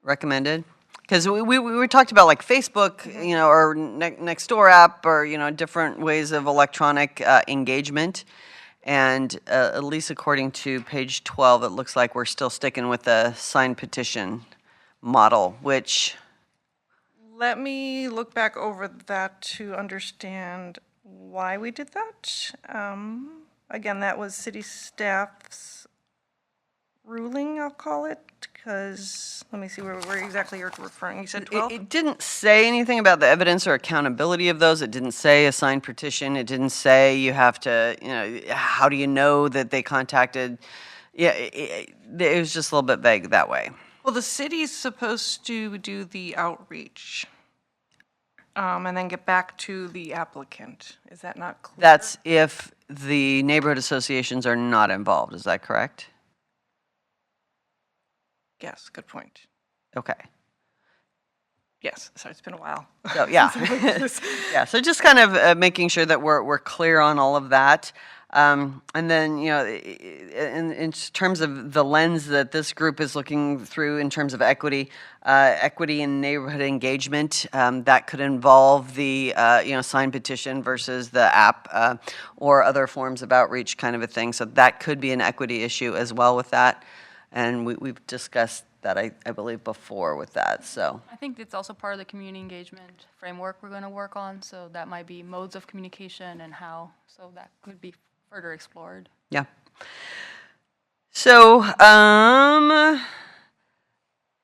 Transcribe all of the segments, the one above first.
recommended? Because we talked about like Facebook, or Nextdoor app, or, different ways of electronic engagement. And at least according to page 12, it looks like we're still sticking with the signed petition model, which, Let me look back over that to understand why we did that. Again, that was city staff's ruling, I'll call it, because, let me see where exactly you're referring. You said 12? it didn't say anything about the evidence or accountability of those. It didn't say a signed petition. It didn't say you have to, how do you know that they contacted? Yeah, it was just a little bit vague that way. Well, the city's supposed to do the outreach and then get back to the applicant. Is that not clear? That's if the neighborhood associations are not involved. Is that correct? Yes, good point. Okay. Yes, sorry, it's been a while. So, yeah. Yeah, so just kind of making sure that we're clear on all of that. And then, in terms of the lens that this group is looking through in terms of equity and neighborhood engagement, that could involve the, signed petition versus the app or other forms of outreach kind of a thing. So that could be an equity issue as well with that. And we've discussed that, I believe, before with that, so. I think it's also part of the community engagement framework we're going to work on, so that might be modes of communication and how, so that could be further explored. Yeah. So,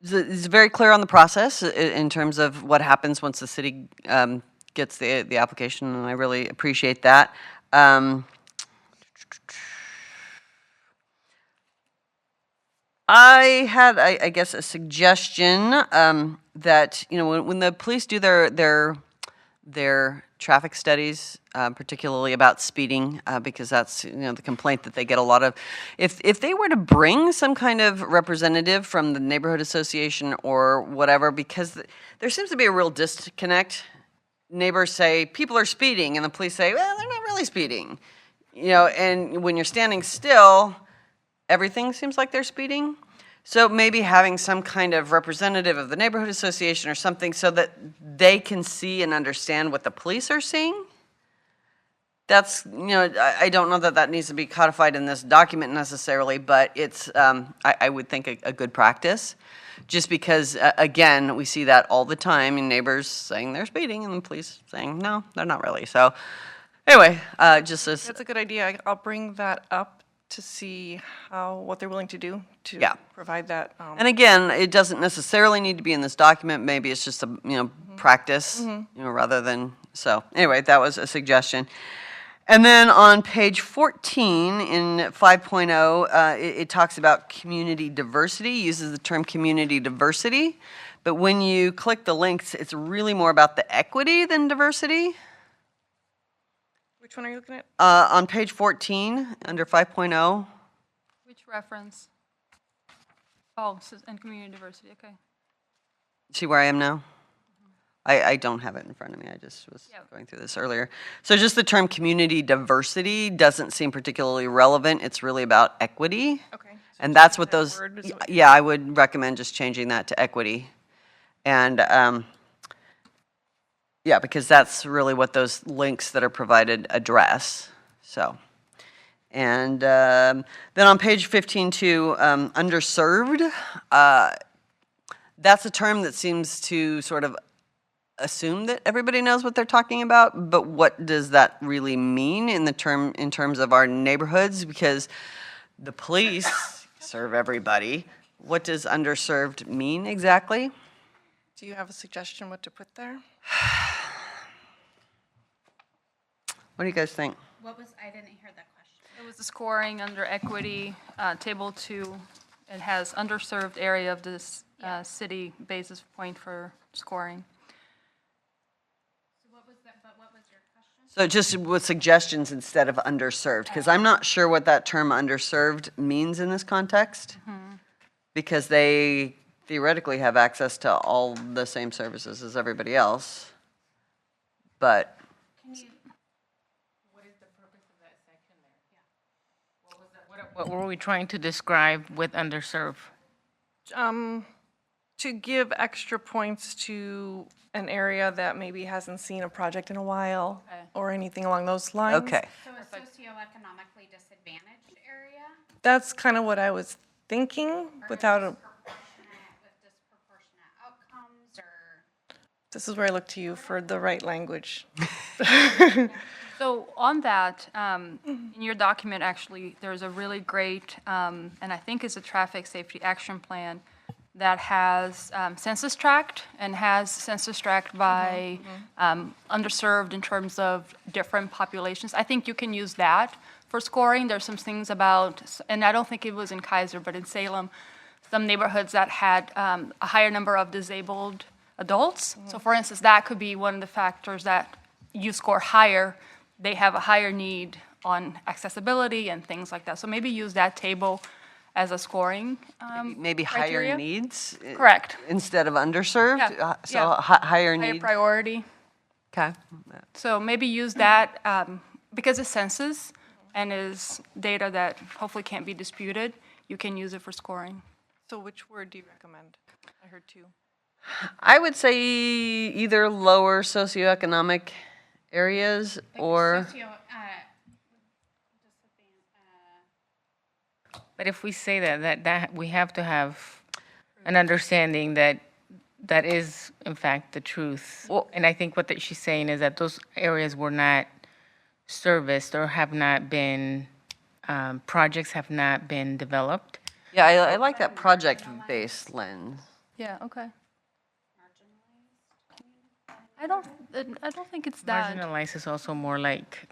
it's very clear on the process in terms of what happens once the city gets the application, and I really appreciate that. I had, I guess, a suggestion that, when the police do their traffic studies, particularly about speeding, because that's, the complaint that they get a lot of. If they were to bring some kind of representative from the neighborhood association or whatever, because there seems to be a real disconnect. Neighbors say, people are speeding, and the police say, well, they're not really speeding. And when you're standing still, everything seems like they're speeding. So maybe having some kind of representative of the neighborhood association or something so that they can see and understand what the police are seeing. That's, I don't know that needs to be codified in this document necessarily, but it's, I would think a good practice. Just because, again, we see that all the time in neighbors saying they're speeding and the police saying, no, they're not really. So anyway, just as. That's a good idea. I'll bring that up to see what they're willing to do to provide that. And again, it doesn't necessarily need to be in this document. Maybe it's just a practice, rather than. So anyway, that was a suggestion. And then on page 14 in 5.0, it talks about community diversity, uses the term community diversity. But when you click the links, it's really more about the equity than diversity. Which one are you looking at? On page 14, under 5.0. Which reference? Oh, and community diversity, okay. See where I am now? I don't have it in front of me. I just was going through this earlier. So just the term community diversity doesn't seem particularly relevant. It's really about equity. Okay. And that's what those, I would recommend just changing that to equity. And because that's really what those links that are provided address. So, and then on page 15 too, underserved, that's a term that seems to sort of assume that everybody knows what they're talking about, but what does that really mean in terms of our neighborhoods? Because the police serve everybody. What does underserved mean exactly? Do you have a suggestion what to put there? What do you guys think? I didn't hear that question. It was the scoring under equity, table 2. It has underserved area of this city basis point for scoring. What was your question? So just with suggestions instead of underserved, because I'm not sure what that term underserved means in this context, because they theoretically have access to all the same services as everybody else, but. What is the purpose of that section there? What were we trying to describe with underserved? to give extra points to an area that maybe hasn't seen a project in a while Okay. or anything along those lines. Okay. So a socioeconomically disadvantaged area That's kind of what I was thinking without a, disproportionate with disproportionate outcomes or? this is where I look to you for the right language. So on that, in your document, actually, there's a really great, and I think it's a traffic safety action plan that has census tract and has census tract by underserved in terms of different populations. I think you can use that for scoring. There's some things about, and I don't think it was in Kaiser, but in Salem, some neighborhoods that had a higher number of disabled adults. So for instance, that could be one of the factors that you score higher. They have a higher need on accessibility and things like that. So maybe use that table as a scoring Maybe criteria. higher needs? Correct. Instead of underserved? Yeah, So yeah. higher Higher need? priority. Okay. So maybe use that because it's census and is data that hopefully can't be disputed. You can use it for scoring. So which word do you recommend? I heard two. I would say either lower socioeconomic areas or, But if we say that we have to have an understanding that that is in fact the truth. Well- And I think what that she's saying is that those areas were not serviced or have not been, projects have not been developed. yeah, I like that project-based lens. Yeah, okay. I don't think it's that. Marginalized is also more like,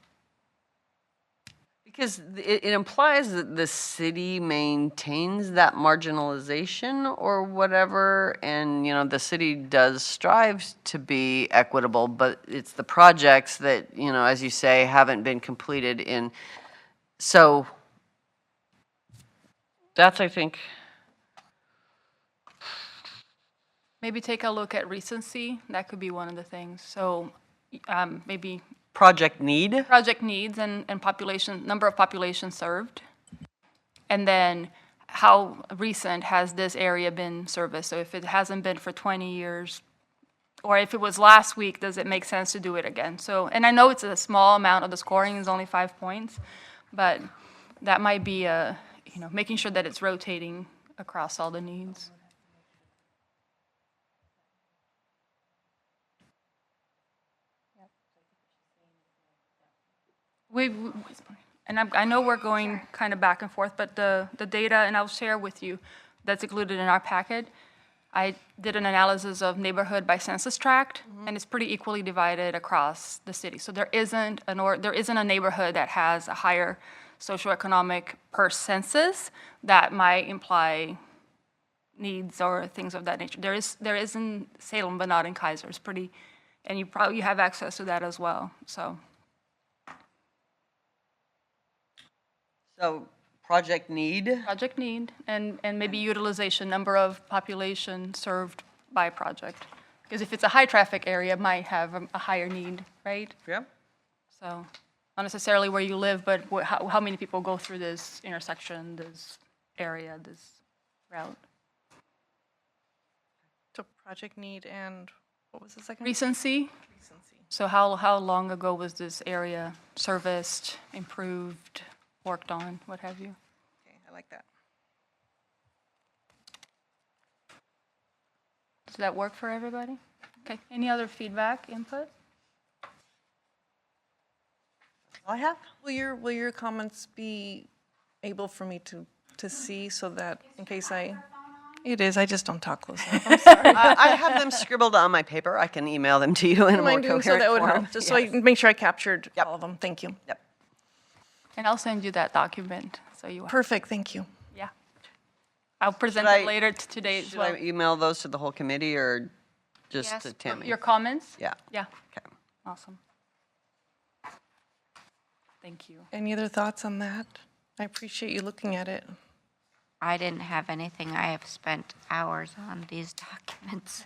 Because it implies that the city maintains that marginalization or whatever, and, you know, the city does strive to be equitable, but it's the projects that, you know, as you say, haven't been completed in, so that's, I think, Maybe take a look at recency. That could be one of the things. So maybe project need. project needs and population, number of populations served. And then how recent has this area been serviced? So if it hasn't been for 20 years, or if it was last week, does it make sense to do it again? So, and I know it's a small amount of the scoring is only 5 points, but that might be making sure that it's rotating across all the needs. And I know we're going kind of back and forth, but the data, and I'll share with you, that's included in our packet. I did an analysis of neighborhood by census tract, and it's pretty equally divided across the city. So there isn't a neighborhood that has a higher socioeconomic per census that might imply needs or things of that nature. There is in Salem, but not in Kaiser. It's pretty, and you have access to that as well. So. So project need. Project need, and maybe utilization, number of population served by project. Because if it's a high-traffic area, it might have a higher need, right? Yeah. So, not necessarily where you live, but how many people go through this intersection, this area, this route. So project need and what was the second? Recency, Recency. so how long ago was this area serviced, improved, worked on, what have you? Okay, I like that. Does that work for everybody? Okay, any other feedback, input? All I have. Will your comments be able for me to see so that in case it is, I just don't talk close enough. I'm sorry. I have them scribbled on my paper. I can email them to you in a more Mind doing coherent so, that would form. help, just so I can make sure I captured Yep. all of them. Thank you. Yep. And I'll send you that document, so you, Perfect, thank you. yeah. I'll present Should it I- later today as Should I well. email those to the whole committee or just Yes, to Tammy? your comments? Yeah. Yeah, Okay. awesome. Thank you. Any other thoughts on that? I appreciate you looking at it. I didn't have anything. I have spent hours on these documents.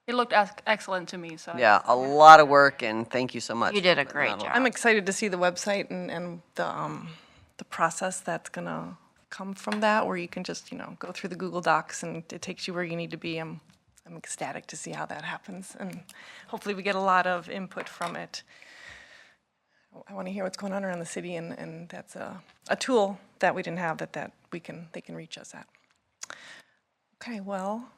It looked excellent to me, so. Yeah, a lot of work, and thank you so much. You did a for great that. job. I'm excited to see the website and the process that's gonna come from that, where you can just, go through the Google Docs and it takes you where you need to be. I'm ecstatic to see how that happens, and hopefully we get a lot of input from it. I want to hear what's going on around the city, and that's a tool that we didn't have that they can reach us at. Okay, well,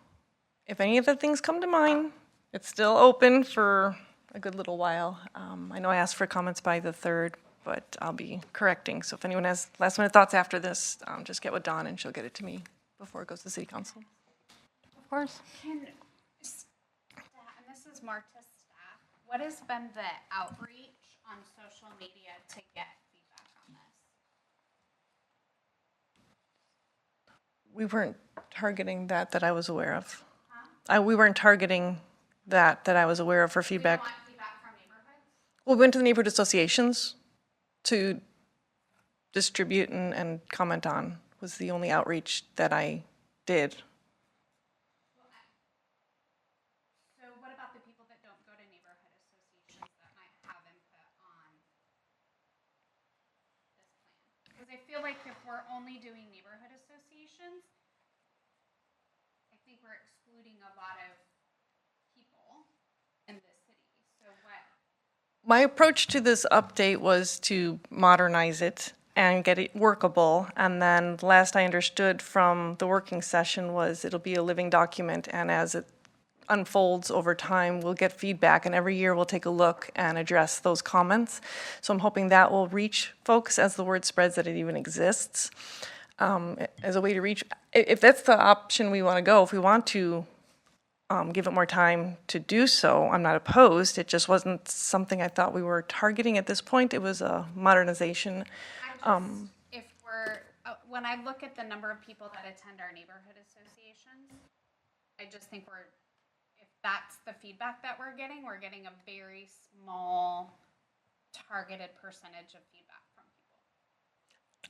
if any of the things come to mind, it's still open for a good little while. I know I asked for comments by the 3rd, but I'll be correcting. So if anyone has last-minute thoughts after this, just get with Dawn, and she'll get it to me before it goes to City Council. Of course. And this is more to staff. What has been the outreach on social media to get feedback on this? We weren't targeting that I was aware of. We weren't targeting that I was aware of for Do you feedback. want feedback from neighborhoods? Well, we went to the neighborhood associations to distribute and comment on, was the only outreach that I did. So what about the people that don't go to neighborhood associations that might have input on this plan? Because I feel like if we're only doing neighborhood associations, I think we're excluding a lot of people in the city. So what? My approach to this update was to modernize it and get it workable. And then last I understood from the working session was it'll be a living document, and as it unfolds over time, we'll get feedback, and every year we'll take a look and address those comments. So I'm hoping that will reach folks as the word spreads that it even exists, as a way to reach. If that's the option we want to go, if we want to give it more time to do so, I'm not opposed. It just wasn't something I thought we were targeting at this point. It was a modernization. If we're, when I look at the number of people that attend our neighborhood associations, I just think if that's the feedback that we're getting a very small targeted percentage of feedback from people.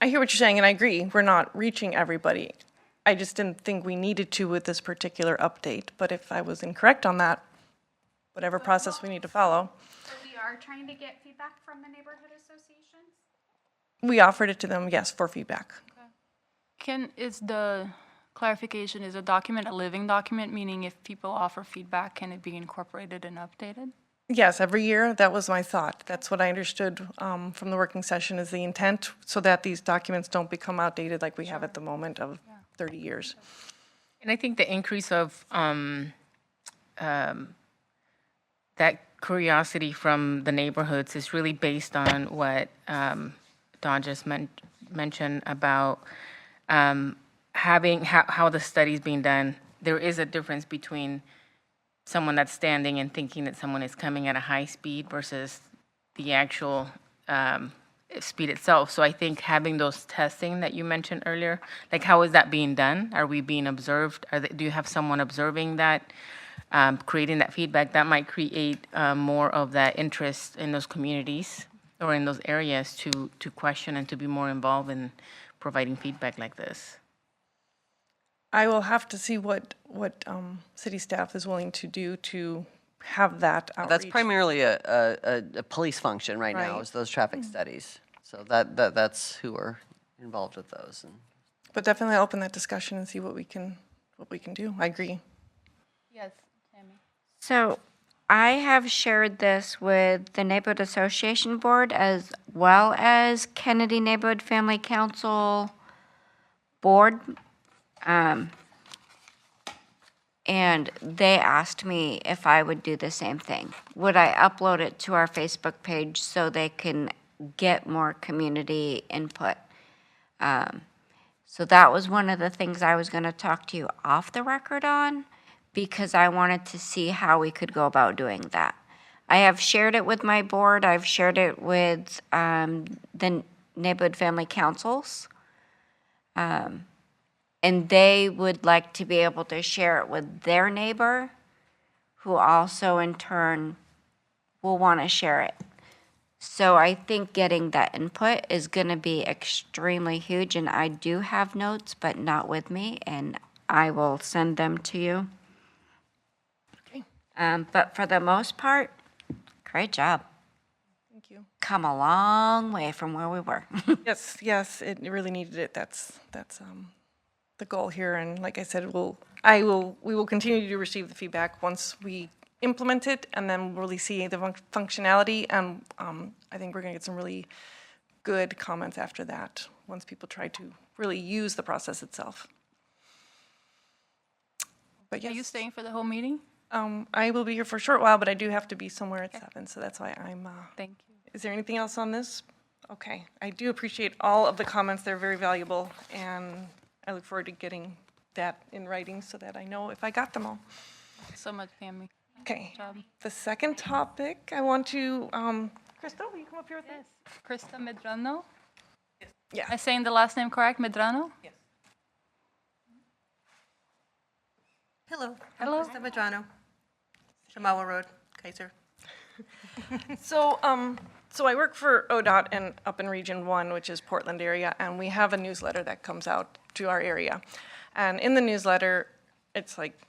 I hear what you're saying, and I agree. We're not reaching everybody. I just didn't think we needed to with this particular update. But if I was incorrect on that, whatever process we need to follow, So we are trying to get feedback from the neighborhood associations? we offered it to them, yes, for feedback. Is the clarification, is a document a living document, meaning if people offer feedback, can it be incorporated and updated? Yes, every year, that was my thought. That's what I understood from the working session is the intent, so that these documents don't become outdated like we have at the moment of 30 years. And I think the increase of that curiosity from the neighborhoods is really based on what Dawn just mentioned about having how the study's being done. There is a difference between someone that's standing and thinking that someone is coming at a high speed versus the actual speed itself. So I think having those testing that you mentioned earlier, like how is that being done? Are we being observed? Do you have someone observing that, creating that feedback? That might create more of that interest in those communities or in those areas to question and to be more involved in providing feedback like this. I will have to see what city staff is willing to do to have that outreach. That's primarily a police function right now, Right. is those traffic studies. So that's who are involved with those. And But definitely I'll open that discussion and see what we can do. I agree. Yes, Tammy. So I have shared this with the Neighborhood Association Board as well as Kennedy Neighborhood Family Council Board. And they asked me if I would do the same thing. Would I upload it to our Facebook page so they can get more community input? So that was one of the things I was going to talk to you off the record on, because I wanted to see how we could go about doing that. I have shared it with my board. I've shared it with the neighborhood family councils. And they would like to be able to share it with their neighbor, who also in turn will want to share it. So I think getting that input is going to be extremely huge, and I do have notes, but not with me, and I will send them to you. Okay. But for the most part, great job. Thank you. come a long way from where we were. Yes, yes, it really needed it. That's the goal here. And like I said, we will continue to receive the feedback once we implement it, and then really see the functionality. And I think we're going to get some really good comments after that, once people try to really use the process itself. But Are you yes, staying for the whole meeting? I will be here for a short while, but I do have to be somewhere at 7, so that's why I'm. Thank you. Is there anything else on this? Okay, I do appreciate all of the comments. They're very valuable, and I look forward to getting that in writing so that I know if I got them all. Thanks so much, Tammy. Okay, job. the second topic I want to, Crystal, will you come up here with me? Yes. Krista Medrano. Am I Yeah, saying the last name correct? Medrano? Hello. Hello. I'm Krista Medrano, Shamawa Road, Kaiser. so I work for ODOT and up in Region 1, which is Portland area, and we have a newsletter that comes out to our area. And in the newsletter, it's like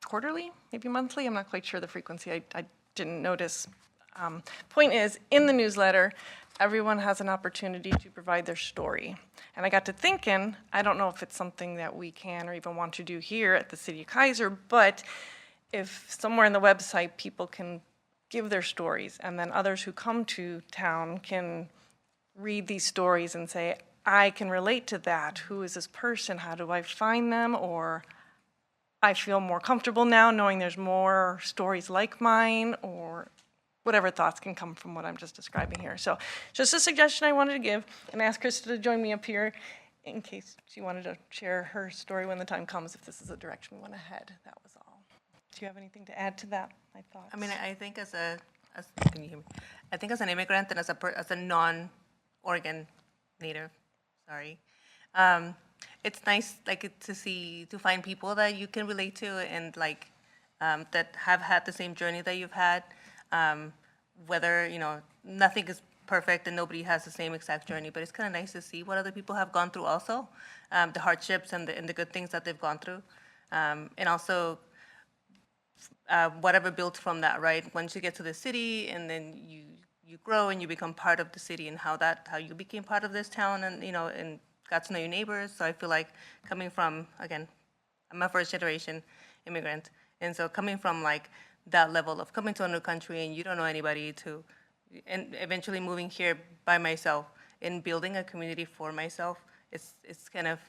quarterly, maybe monthly, I'm not quite sure the frequency, I didn't notice. Point is, in the newsletter, everyone has an opportunity to provide their story. And I got to thinking, I don't know if it's something that we can or even want to do here at the City of Kaiser, but if somewhere in the website people can give their stories, and then others who come to town can read these stories and say, I can relate to that. Who is this person? How do I find them? Or I feel more comfortable now knowing there's more stories like mine, or whatever thoughts can come from what I'm just describing here. So just a suggestion I wanted to give, and ask Krista to join me up here in case she wanted to share her story when the time comes, if this is the direction we want to head. That was all. Do you have anything to add to that, my thoughts? I mean, I think can you hear me? I think as an immigrant and as a non-Oregon native, sorry, it's nice to find people that you can relate to and that have had the same journey that you've had. Whether, nothing is perfect and nobody has the same exact journey, but it's kind of nice to see what other people have gone through also, the hardships and the good things that they've gone through. And also, whatever built from that, right? Once you get to the city and then you grow and you become part of the city, and how you became part of this town, and, and got to know your neighbors. So I feel like coming from, again, I'm a first generation immigrant. And so coming from that level of coming to a new country and you don't know anybody and eventually moving here by myself and building a community for myself, it's kind of,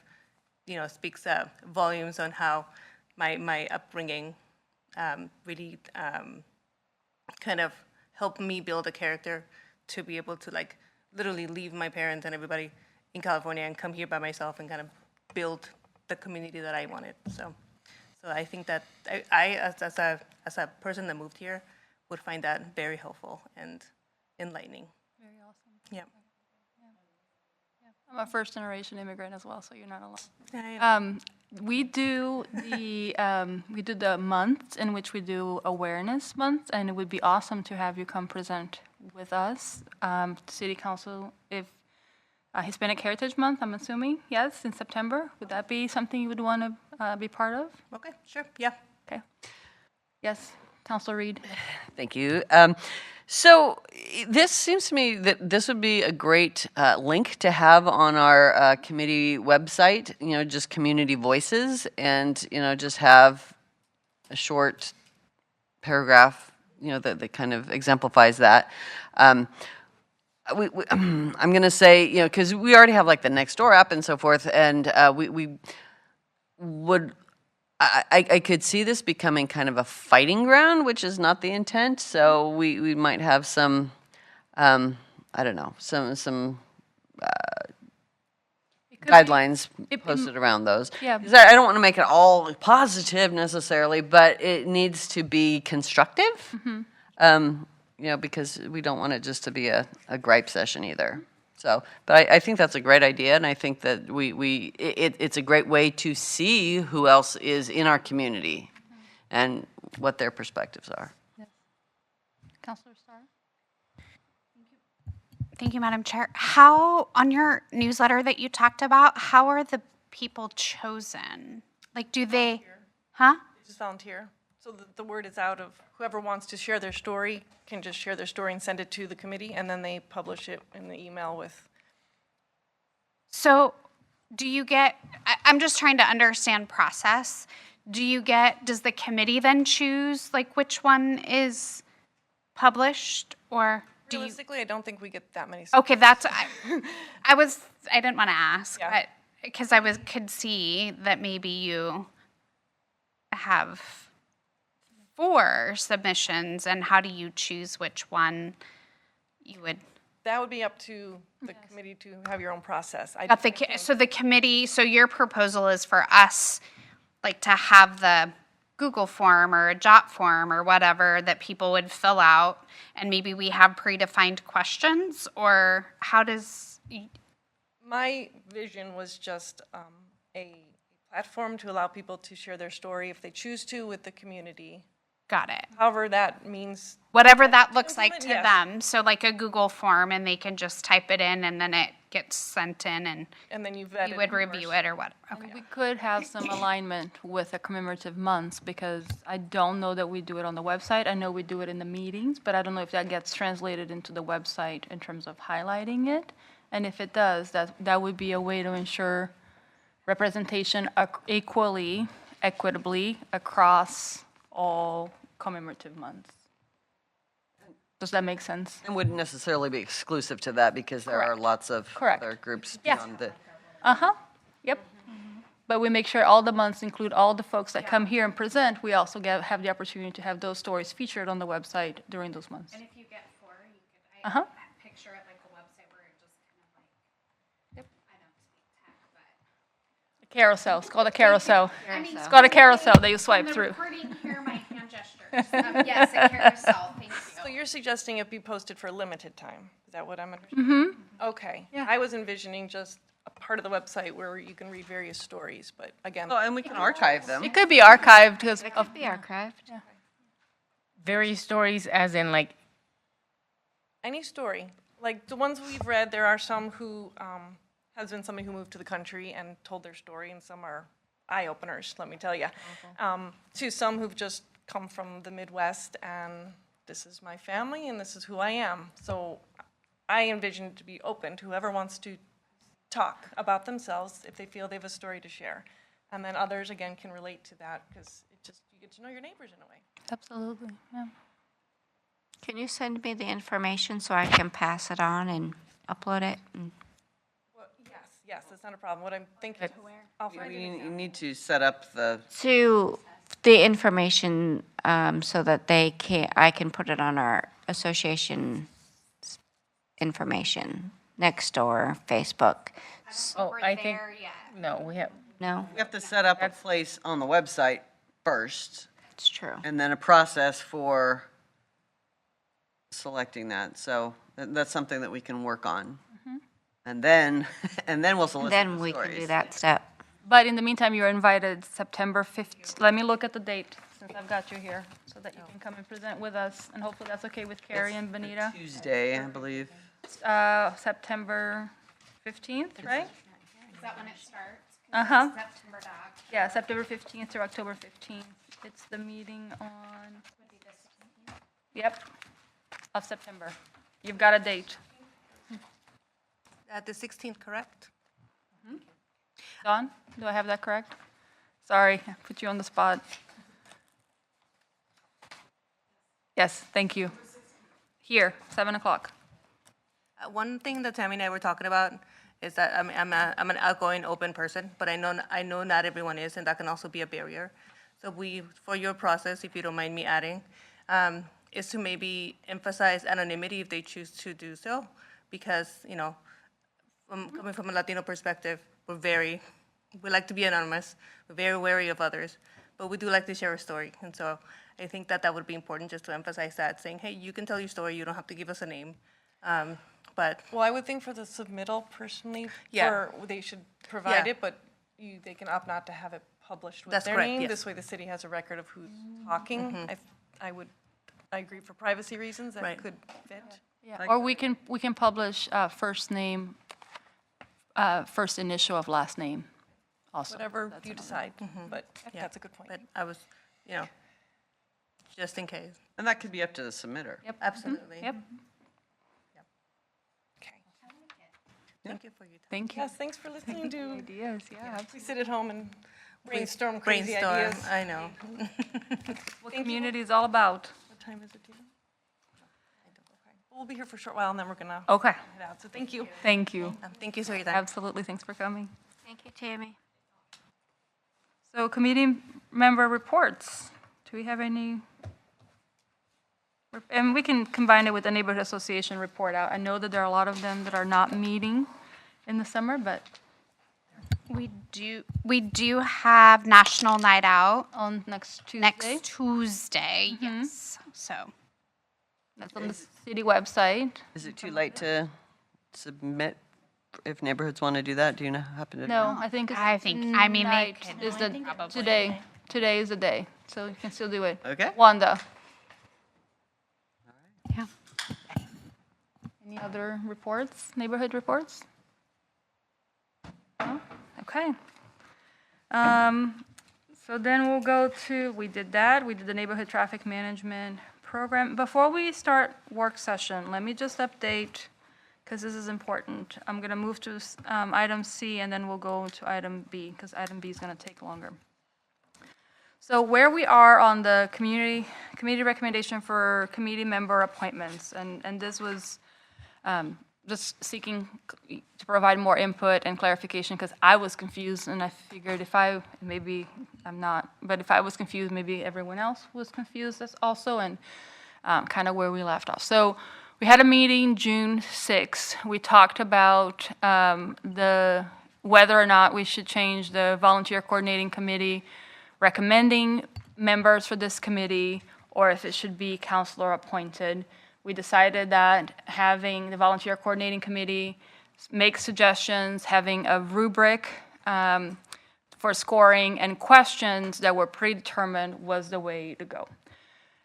speaks volumes on how my upbringing really kind of helped me build a character to be able to literally leave my parents and everybody in California and come here by myself and kind of build the community that I wanted. So I think that I as a person that moved here, would find that very helpful and enlightening. Very awesome. Yeah. I'm a first generation immigrant as well, so you're not alone. Yeah. We do the months in which we do awareness month, and it would be awesome to have you come present with us, City Council, if Hispanic Heritage Month, I'm assuming, yes, in September. Would that be something you would want to be part of? Okay, sure, yeah. Okay. Yes, Councilor Reed. Thank you. So this seems to me that this would be a great link to have on our committee website, just community voices, and, just have a short paragraph, that kind of exemplifies that. I'm going to say, because we already have the Nextdoor app and so forth, and we would, I could see this becoming kind of a fighting ground, which is not the intent. So we might have some, I don't know, some guidelines posted around those. Yeah. 'Cause I don't want to make it all positive necessarily, but it needs to be constructive. Because we don't want it just to be a gripe session either. So, but I think that's a great idea, and I think that it's a great way to see who else is in our community and what their perspectives are. Councilor Starr? Thank you, Madam Chair. How, on your newsletter that you talked about, how are the people chosen? Do they, huh? Just volunteer. So the word is out of, whoever wants to share their story can just share their story and send it to the committee, and then they publish it in the email with, So do you get, I'm just trying to understand process. Does the committee then choose like which one is published or do you? realistically, I don't think we get that many. Okay, I didn't want to ask, Yeah. but, because could see that maybe you have 4 submissions, and how do you choose which one you would? That would be up to the committee to have your own process. So the committee, so your proposal is for us, like, to have the Google form or a Jot form or whatever that people would fill out, and maybe we have predefined questions, or how does? My vision was just a platform to allow people to share their story if they choose to with the community. Got it. However, that means, Whatever that looks like to Yes. them. So like a Google form, and they can just type it in, and then it gets sent in, and and then you vet it. you would of course. review it or what. Okay. We could have some alignment with the commemorative months, because I don't know that we do it on the website. I know we do it in the meetings, but I don't know if that gets translated into the website in terms of highlighting it. And if it does, that would be a way to ensure representation equitably across all commemorative months. Does that make sense? It wouldn't necessarily be exclusive to that because there are lots of Correct. other groups Yeah. beyond the. Uh-huh, yep. But we make sure all the months include all the folks that come here and present. We also have the opportunity to have those stories featured on the website during those months. And if you get 4, you could, Uh-huh. picture it like a website where it just kind of like, I don't speak tech, but. Carousel, it's called a carousel. I mean, It's got a carousel that you swipe on the through. recording here, my hand gestures. Yes, a carousel, thank So you. you're suggesting it be posted for a limited time? Is that what I'm understanding? Mm-hmm. Okay. Yeah. I was envisioning just a part of the website where you can read various stories, but again, Oh, and we can archive them. It could be archived because It could be archived. Various stories, as in like, any story. Like the ones we've read, there are some who, has been somebody who moved to the country and told their story, and some are eye-openers, let me tell you. To some who've just come from the Midwest, and this is my family, and this is who I am. So I envision it to be open to whoever wants to talk about themselves if they feel they have a story to share. And then others, again, can relate to that, because it just, you get to know your neighbors in a way. Absolutely, yeah. Can you send me the information so I can pass it on and upload it? Well, yes, that's not a problem. What I'm thinking, I'll find it. You need to set up the, To the information so that I can put it on our association information, Nextdoor, Facebook. oh, We're I think, there yet. no, we have, No, we have to set up a place on the website first, it's true. and then a process for selecting that. So that's something that we can work on. And then, we'll solicit Then the we can do stories. that step. But in the meantime, you're invited September 5th. Let me look at the date, since I've got you here, so that you can come and present with us, and hopefully that's okay with Carrie and Benita. Tuesday, I believe. September 15th, right? Is that when it starts? 'Cause Uh-huh. it's September to October. Yeah, September 15th through October 15th. It's the meeting on, yep, of September. You've got a date. The 16th, correct? Dawn, do I have that correct? Sorry, I put you on the spot. Yes, thank you. Here, 7 o'clock. One thing that Tammy and I were talking about is that I'm an outgoing, open person, but I know not everyone is, and that can also be a barrier. So for your process, if you don't mind me adding, is to maybe emphasize anonymity if they choose to do so, because, coming from a Latino perspective, we like to be anonymous, we're very wary of others, but we do like to share a story, and so I think that would be important just to emphasize that, saying, hey, you can tell your story, you don't have to give us a name, but Well, I would think for the submittal personally, Yeah. they should provide Yeah. it, but they can opt not to have it published with That's their correct, name. yes. This way the city has a record of who's talking. I agree for privacy reasons, that Right. could fit. Yeah, or we can publish first name, first initial of last name also. Whatever That's you another- decide, but Yeah. that's a good point. But I was, just in case. And that could be up to the submitter. Yep. Absolutely. Yep. Okay. Thank you for your time. Thank you. Yes, thanks for listening to, Ideas, yeah. we sit at home and brainstorm crazy Brainstorm, ideas. I know. What community is all about. What time is it, Tina? We'll be here for a short while and then we're gonna Okay, head out, so thank you. thank you. Thank you for your time. Absolutely, thanks for coming. Thank you, Tammy. So committee member reports. Do we have any? And we can combine it with the neighborhood association report out. I know that there are a lot of them that are not meeting in the summer, but We do have National Night Out on next Tuesday. next Tuesday, yes, so. That's on the city website. Is it too late to submit if neighborhoods want to do that? Do you happen to know? No, I think it's I mean, they tonight could is the, probably. today. Today is the day, so you can still do it. Okay. Wanda, Yeah. any other reports, neighborhood reports? No? Okay. So then we'll go to, we did that, we did the neighborhood traffic management program. Before we start work session, let me just update, because this is important. I'm going to move to item C, and then we'll go to item B, because item B is going to take longer. So where we are on the committee recommendation for committee member appointments, and this was just seeking to provide more input and clarification, because I was confused, and I figured maybe I'm not, but if I was confused, maybe everyone else was confused also, and kind of where we left off. So we had a meeting June 6th. We talked about whether or not we should change the volunteer coordinating committee, recommending members for this committee, or if it should be counselor appointed. We decided that having the volunteer coordinating committee make suggestions, having a rubric for scoring, and questions that were predetermined was the way to go.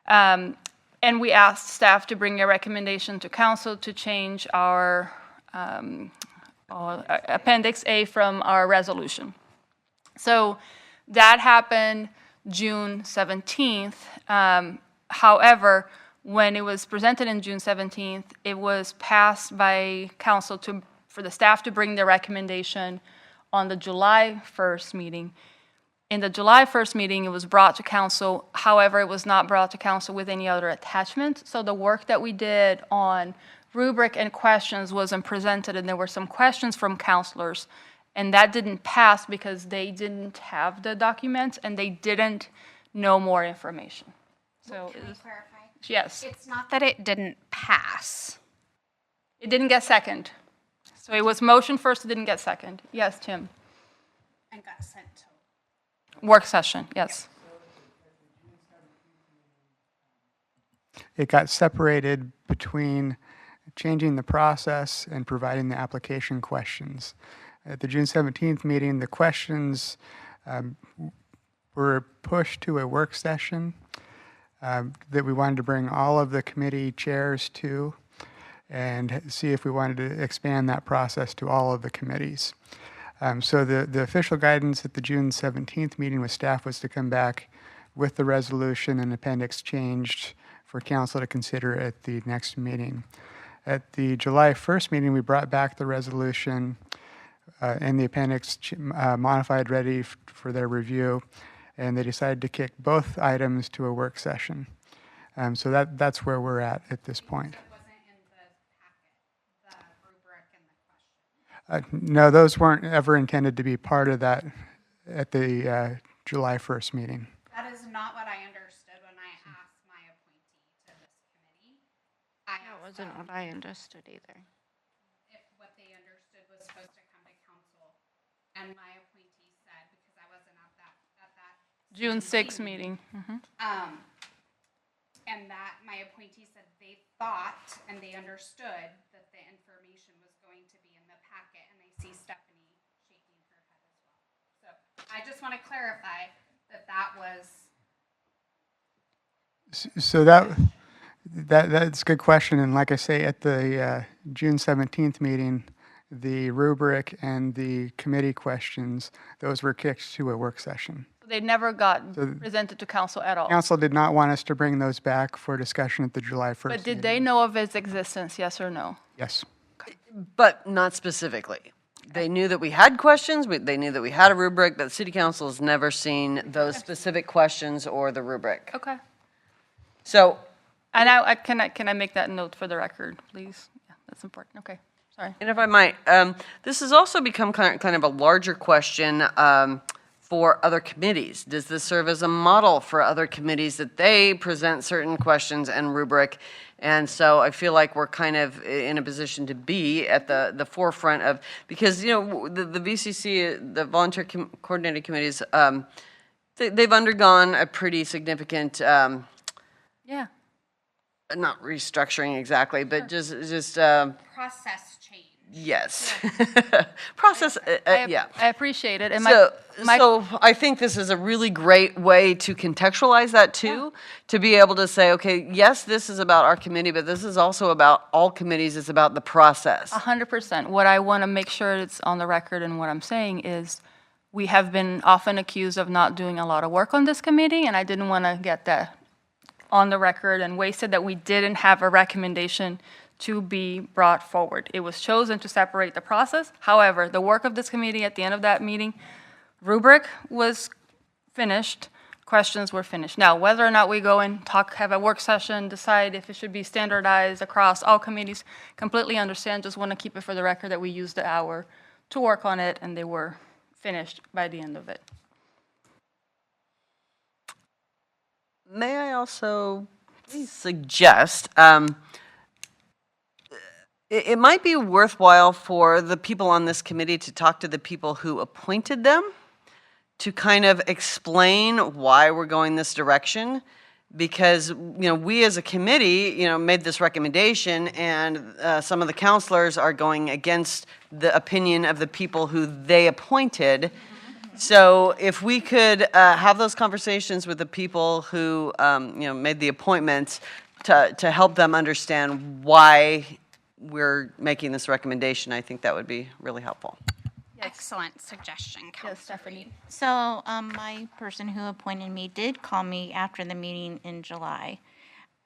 And we asked staff to bring a recommendation to council to change our Appendix A from our resolution. So that happened June 17th. However, when it was presented in June 17th, it was passed by council for the staff to bring their recommendation on the July 1st meeting. In the July 1st meeting, it was brought to council. However, it was not brought to council with any other attachment. So the work that we did on rubric and questions wasn't presented, and there were some questions from councilors. And that didn't pass because they didn't have the documents and they didn't know more information. So it was, Clarify. yes, It's not that it didn't pass. it didn't get second. So it was motion first, it didn't get second. Yes, Tim. And got sent to. Work session, yes. It got separated between changing the process and providing the application questions. At the June 17th meeting, the questions were pushed to a work session that we wanted to bring all of the committee chairs to and see if we wanted to expand that process to all of the committees. So the official guidance at the June 17th meeting with staff was to come back with the resolution and appendix changed for council to consider at the next meeting. At the July 1st meeting, we brought back the resolution and the appendix modified, ready for their review, and they decided to kick both items to a work session. So that's where we're at this point. It wasn't in the packet, the rubric and the question. No, those weren't ever intended to be part of that at the July 1st meeting. That is not what I understood when I asked my appointee to this committee. I That asked wasn't them what I understood either. if what they understood was supposed to come to council. And my appointee said, because I wasn't at that June 6th meeting. and that my appointee said they thought and they understood that the information was going to be in the packet, and I see Stephanie shaking her head as well. So I just want to clarify that that was. So that's a good question. And like I say, at the June 17th meeting, the rubric and the committee questions, those were kicked to a work session. They never got presented to council at all. Council did not want us to bring those back for discussion at the July 1st. But did meeting. they know of its existence, yes or no? Yes. But not specifically. They knew that we had questions, they knew that we had a rubric, but city council has never seen those specific questions or the rubric. Okay. So, And can I make that note for the record, please? Yeah, that's important. Okay, sorry. and if I might, this has also become kind of a larger question for other committees. Does this serve as a model for other committees that they present certain questions and rubric? And so I feel like we're kind of in a position to be at the forefront of, because, you know, the VCC, the Volunteer Coordinating Committees, they've undergone a pretty significant, Yeah. not restructuring exactly, but just Process change. yes. Process, yeah. I appreciate it. And So I think this is a really great way to contextualize that too, to be able to say, okay, yes, this is about our committee, but this is also about all committees. It's about the process. 100%. What I want to make sure it's on the record and what I'm saying is we have been often accused of not doing a lot of work on this committee, and I didn't want to get that on the record and wasted that we didn't have a recommendation to be brought forward. It was chosen to separate the process. However, the work of this committee at the end of that meeting, rubric was finished, questions were finished. Now, whether or not we go and have a work session, decide if it should be standardized across all committees, completely understand, just want to keep it for the record that we used the hour to work on it and they were finished by the end of it. May I also suggest, it might be worthwhile for the people on this committee to talk to the people who appointed them to kind of explain why we're going this direction. Because, you know, we as a committee, you know, made this recommendation and some of the counselors are going against the opinion of the people who they appointed. So if we could have those conversations with the people who, you know, made the appointments to help them understand why we're making this recommendation, I think that would be really helpful. Excellent suggestion, Councilor Yes, Stephanie. So, my person who appointed me did call me after the meeting in July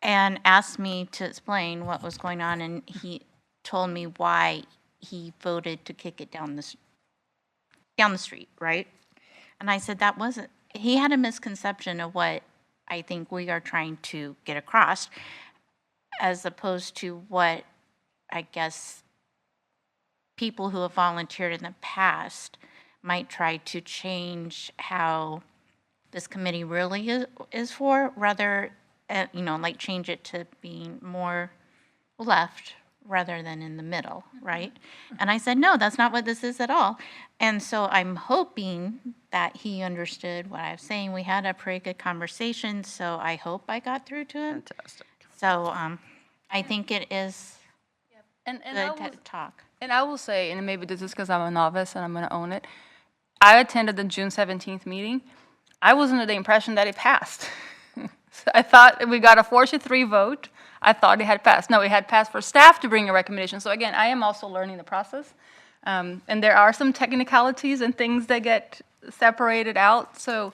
and asked me to explain what was going on, and he told me why he voted to kick it down the street, right? And I said that wasn't, he had a misconception of what I think we are trying to get across, as opposed to what I guess people who have volunteered in the past might try to change how this committee really is for, rather, you know, like change it to being more left rather than in the middle, right? And I said, no, that's not what this is at all. And so I'm hoping that he understood what I was saying. We had a pretty good conversation, so I hope I got through to him. Fantastic. So I think it is And good to talk. And I will say, and maybe this is because I'm a novice and I'm going to own it, I attended the June 17th meeting. I was under the impression that it passed. So I thought we got a 4-3 vote. I thought it had passed. No, it had passed for staff to bring a recommendation. So again, I am also learning the process. And there are some technicalities and things that get separated out. So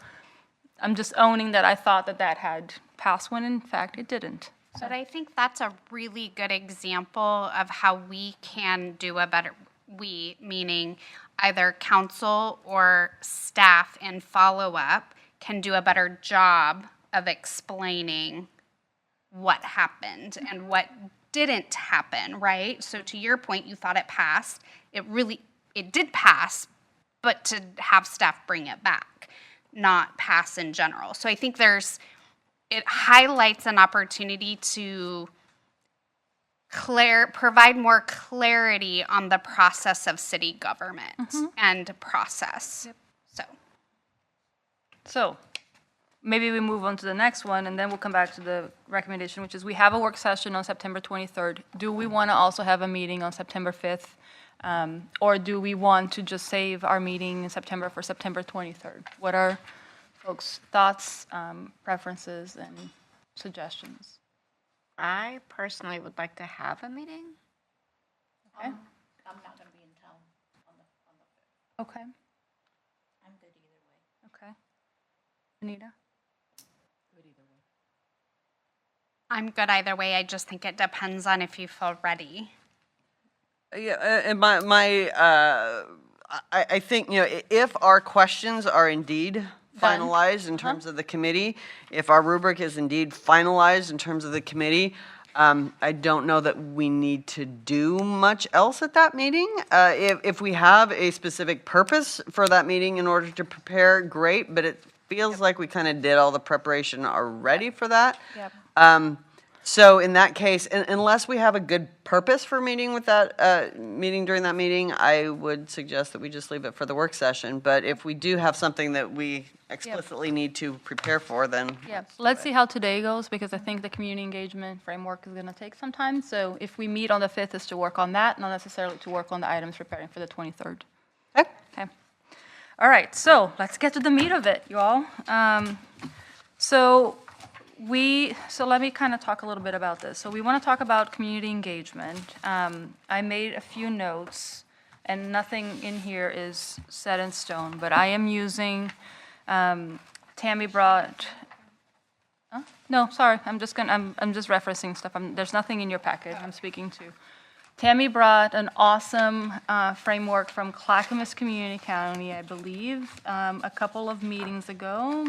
I'm just owning that I thought that had passed when in fact it didn't. But I think that's a really good example of how we can do a better, we, meaning either council or staff in follow-up, can do a better job of explaining what happened and what didn't happen, right? So to your point, you thought it passed. It did pass, but to have staff bring it back, not pass in general. So I think it highlights an opportunity to provide more clarity on the process of city government and process. So maybe we move on to the next one, and then we'll come back to the recommendation, which is we have a work session on September 23rd. Do we want to also have a meeting on September 5th? Or do we want to just save our meeting in September for September 23rd? What are folks' thoughts, preferences, and suggestions? I personally would like to have a meeting. Okay. I'm not going to be in town on the Okay. I'm good either way. Okay. Anita? I'm good either way. I just think it depends on if you feel ready. Yeah, and I think, if our questions are indeed finalized in terms of the committee, if our rubric is indeed finalized in terms of the committee, I don't know that we need to do much else at that meeting. If we have a specific purpose for that meeting in order to prepare, great, but it feels like we kind of did all the preparation already for that. Yep. So in that case, unless we have a good purpose for meeting with that, meeting during that meeting, I would suggest that we just leave it for the work session. But if we do have something that we explicitly need to prepare for, then. Yeah, let's see how today goes, because I think the community engagement framework is going to take some time. So if we meet on the 5th, is to work on that, not necessarily to work on the items preparing for the 23rd. Okay. Okay. All right, so let's get to the meat of it, you all. So let me kind of talk a little bit about this. So we want to talk about community engagement. I made a few notes, and nothing in here is set in stone, but I am using, Tammy brought, no, sorry, I'm just referencing stuff. There's nothing in your packet I'm speaking to. Tammy brought an awesome framework from Clackamas Community County, I believe, a couple of meetings ago.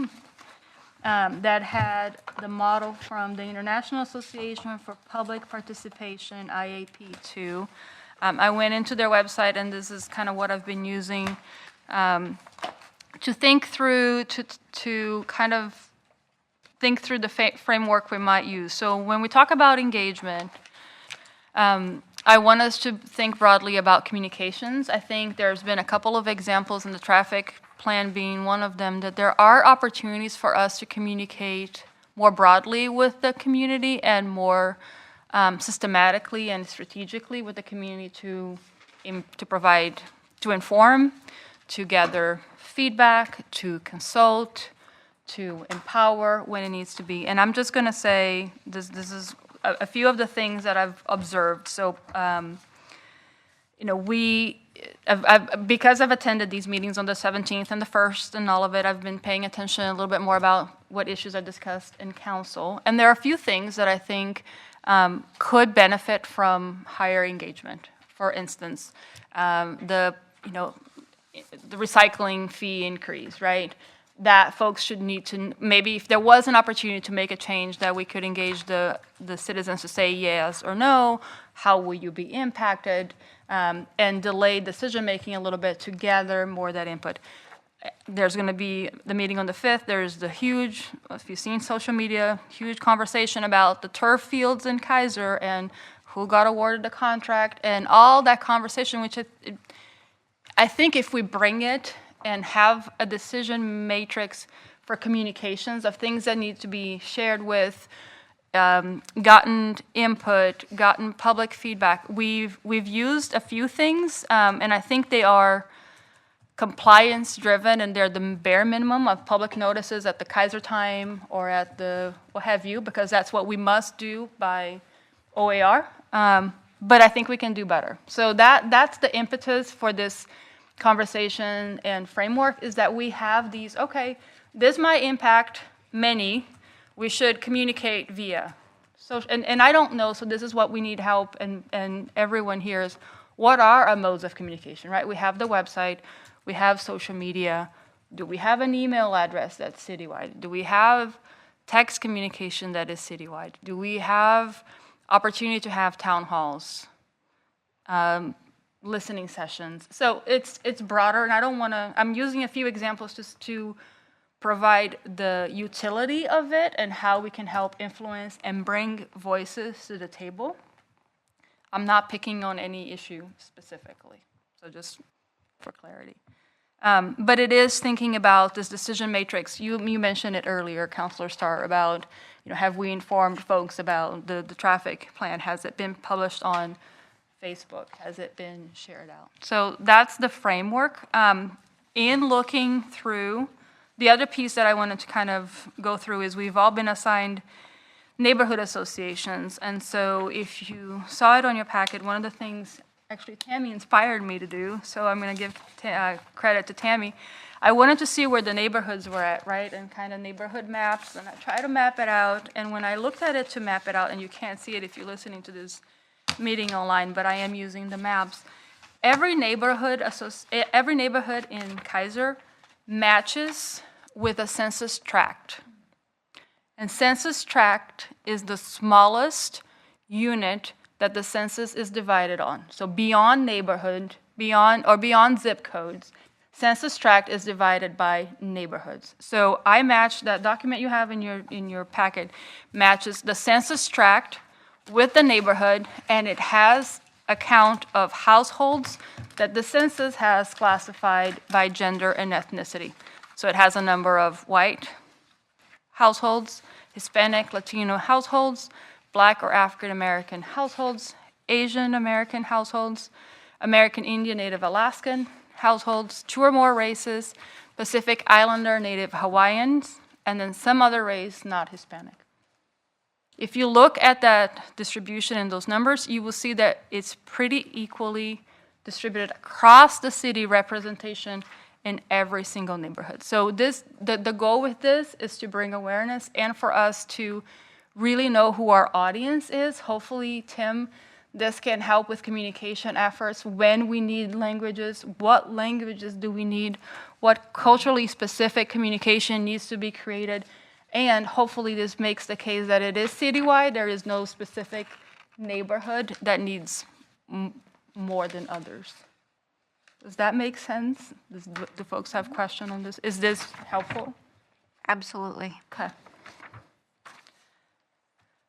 That had the model from the International Association for Public Participation, IAP2. I went into their website, and this is kind of what I've been using to think through, to kind of think through the framework we might use. So when we talk about engagement, I want us to think broadly about communications. I think there's been a couple of examples in the traffic plan being one of them, that there are opportunities for us to communicate more broadly with the community and more systematically and strategically with the community to provide, to inform, to gather feedback, to consult, to empower when it needs to be. And I'm just going to say, this is a few of the things that I've observed. So, because I've attended these meetings on the 17th and the 1st and all of it, I've been paying attention a little bit more about what issues are discussed in council. And there are a few things that I think could benefit from higher engagement. For instance, the recycling fee increase, right? That folks should need to, maybe if there was an opportunity to make a change, that we could engage the citizens to say yes or no, how will you be impacted, and delay decision-making a little bit to gather more of that input. There's going to be the meeting on the 5th. There's the huge, if you've seen social media, huge conversation about the turf fields in Kaiser and who got awarded the contract and all that conversation, which I think if we bring it and have a decision matrix for communications of things that need to be shared with, gotten input, gotten public feedback. We've used a few things, and I think they are compliance driven, and they're the bare minimum of public notices at the Kaiser time or at the what have you, because that's what we must do by OAR. But I think we can do better. So that's the impetus for this conversation and framework, is that we have these, okay, this might impact many, we should communicate via. So, and I don't know, so this is what we need help, and everyone here is, what are our modes of communication, right? We have the website, we have social media, do we have an email address that's citywide? Do we have text communication that is citywide? Do we have opportunity to have town halls? Listening sessions. So it's broader, and I don't want to, I'm using a few examples just to provide the utility of it and how we can help influence and bring voices to the table. I'm not picking on any issue specifically, so just for clarity. But it is thinking about this decision matrix. You mentioned it earlier, Councilor Starr, about, have we informed folks about the traffic plan? Has it been published on Facebook? Has it been shared out? So that's the framework. In looking through, the other piece that I wanted to kind of go through is we've all been assigned neighborhood associations. And so if you saw it on your packet, one of the things actually Tammy inspired me to do, so I'm going to give credit to Tammy. I wanted to see where the neighborhoods were at, right, and kind of neighborhood maps, and I tried to map it out, and when I looked at it to map it out, and you can't see it if you're listening to this meeting online, but I am using the maps, every neighborhood in Kaiser matches with a census tract. And census tract is the smallest unit that the census is divided on. So beyond neighborhood, beyond zip codes, census tract is divided by neighborhoods. So I matched that document you have in your packet, matches the census tract with the neighborhood, and it has a count of households that the census has classified by gender and ethnicity. So it has a number of white households, Hispanic, Latino households, Black or African American households, Asian American households, American Indian, Native Alaskan households, 2 or more races, Pacific Islander, Native Hawaiians, and then some other race not Hispanic. If you look at that distribution and those numbers, you will see that it's pretty equally distributed across the city, representation in every single neighborhood. So the goal with this is to bring awareness and for us to really know who our audience is. Hopefully, Tim, this can help with communication efforts when we need languages, what languages do we need, what culturally specific communication needs to be created, and hopefully this makes the case that it is citywide. There is no specific neighborhood that needs more than others. Does that make sense? Do folks have questions on this? Is this helpful? Absolutely. Okay.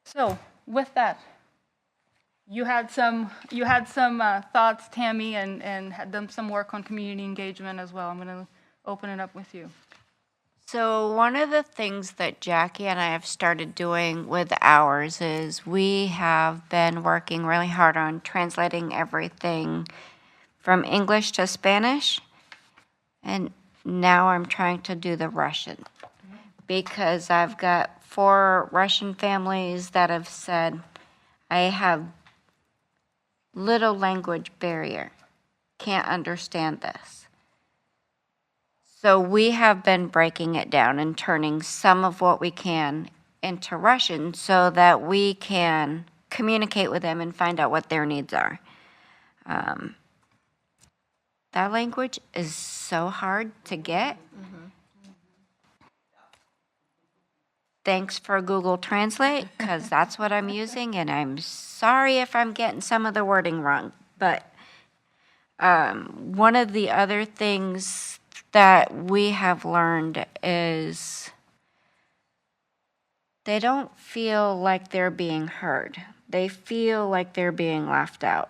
So with that, you had some thoughts, Tammy, and had done some work on community engagement as well. I'm going to open it up with you. So one of the things that Jackie and I have started doing with ours is we have been working really hard on translating everything from English to Spanish, and now I'm trying to do the Russian because I've got 4 Russian families that have said, I have little language barrier, can't understand this. So we have been breaking it down and turning some of what we can into Russian so that we can communicate with them and find out what their needs are. That language is so hard to get. Thanks for Google Translate, because that's what I'm using, and I'm sorry if I'm getting some of the wording wrong. But one of the other things that we have learned is they don't feel like they're being heard. They feel like they're being left out.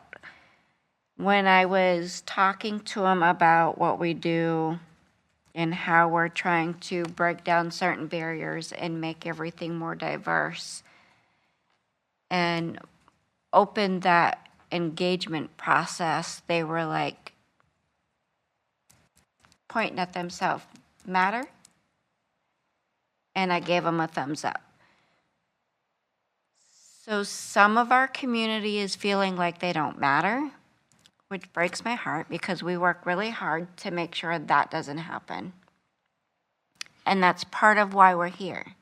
When I was talking to them about what we do and how we're trying to break down certain barriers and make everything more diverse and open that engagement process, they were like pointing at themselves, matter? And I gave them a thumbs up. So some of our community is feeling like they don't matter, which breaks my heart because we work really hard to make sure that doesn't happen. And that's part of why we're here.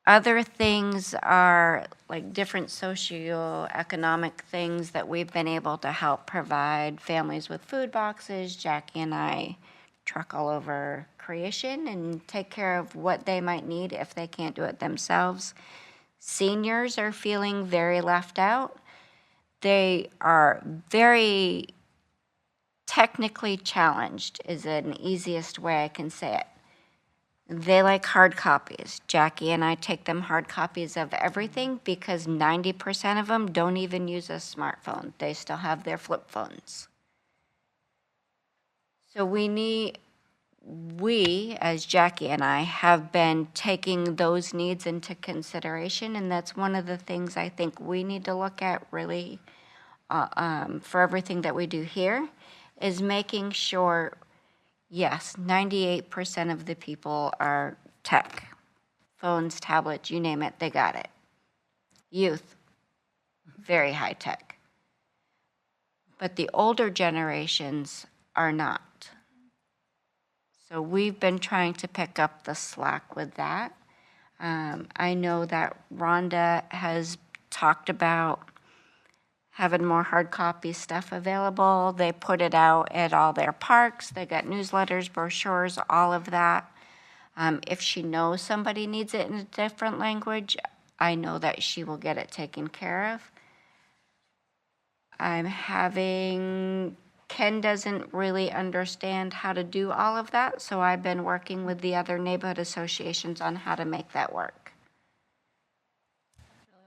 Other things are like different socioeconomic things that we've been able to help provide families with food boxes. Jackie and I truck all over Creation and take care of what they might need if they can't do it themselves. Seniors are feeling very left out. They are very technically challenged, is an easiest way I can say it. They like hard copies. Jackie and I take them hard copies of everything because 90% of them don't even use a smartphone. They still have their flip phones. So we, as Jackie and I, have been taking those needs into consideration, and that's one of the things I think we need to look at really for everything that we do here, is making sure, yes, 98% of the people are tech, phones, tablets, you name it, they got it. Youth, very high tech. But the older generations are not. So we've been trying to pick up the slack with that. I know that Rhonda has talked about having more hard copy stuff available. They put it out at all their parks. They got newsletters, brochures, all of that. If she knows somebody needs it in a different language, I know that she will get it taken care of. Ken doesn't really understand how to do all of that, so I've been working with the other neighborhood associations on how to make that work.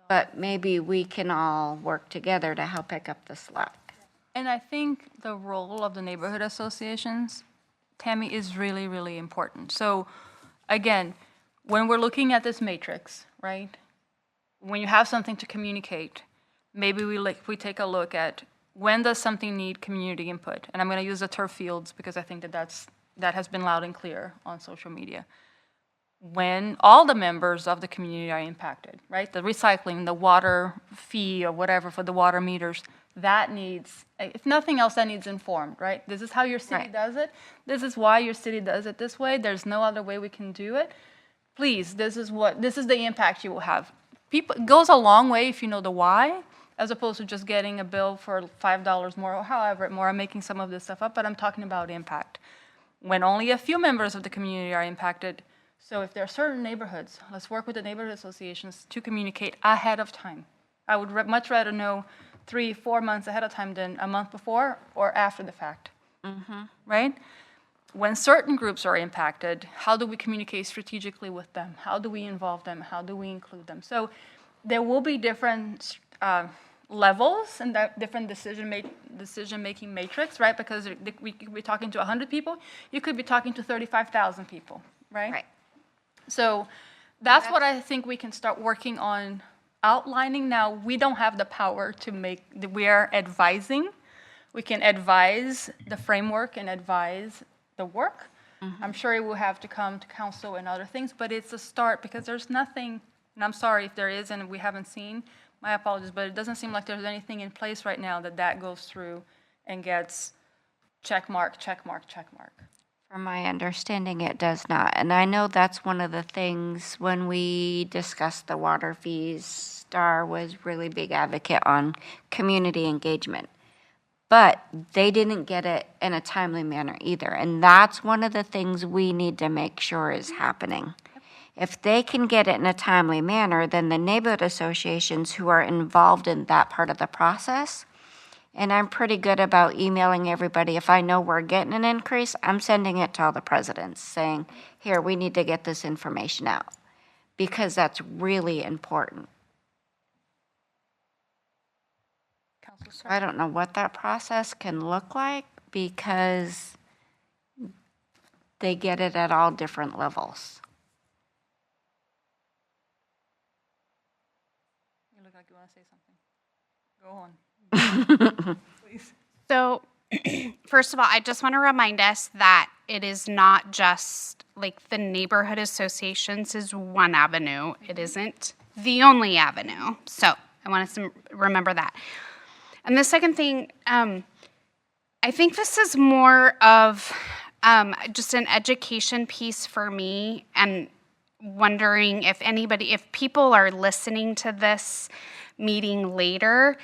But maybe we can all work together to help pick up the slack. And I think the role of the neighborhood associations, Tammy, is really, really important. So again, when we're looking at this matrix, right? When you have something to communicate, maybe we take a look at when does something need community input? And I'm going to use the turf fields because I think that has been loud and clear on social media. When all the members of the community are impacted, right? The recycling, the water fee or whatever for the water meters, that needs, if nothing else, that needs informed, right? This is how your city does it. This is why your city does it this way. There's no other way we can do it. Please, this is the impact you will have. It goes a long way if you know the why, as opposed to just getting a bill for $5 more or however more. I'm making some of this stuff up, but I'm talking about impact. When only a few members of the community are impacted, so if there are certain neighborhoods, let's work with the neighborhood associations to communicate ahead of time. I would much rather know 3-4 months ahead of time than a month before or after the fact, right? When certain groups are impacted, how do we communicate strategically with them? How do we involve them? How do we include them? So there will be different levels and that different decision-making matrix, right? Because we could be talking to 100 people, you could be talking to 35,000 people, right? Right. So that's what I think we can start working on outlining. Now, we don't have the power to we are advising. We can advise the framework and advise the work. I'm sure it will have to come to council and other things, but it's a start because there's nothing, and I'm sorry if there is and we haven't seen, my apologies, but it doesn't seem like there's anything in place right now that goes through and gets check mark, check mark, check mark. From my understanding, it does not. And I know that's one of the things when we discussed the water fees, Star was really big advocate on community engagement. But they didn't get it in a timely manner either. And that's one of the things we need to make sure is happening. If they can get it in a timely manner, then the neighborhood associations who are involved in that part of the process, and I'm pretty good about emailing everybody. If I know we're getting an increase, I'm sending it to all the presidents saying, here, we need to get this information out because that's really important. I don't know what that process can look like because they get it at all different levels. You look like you want to say something. Go on. Please. So, first of all, I just want to remind us that it is not just like the neighborhood associations is one avenue. It isn't the only avenue. So, I want us to remember that. And the second thing, I think this is more of just an education piece for me and wondering if people are listening to this meeting later,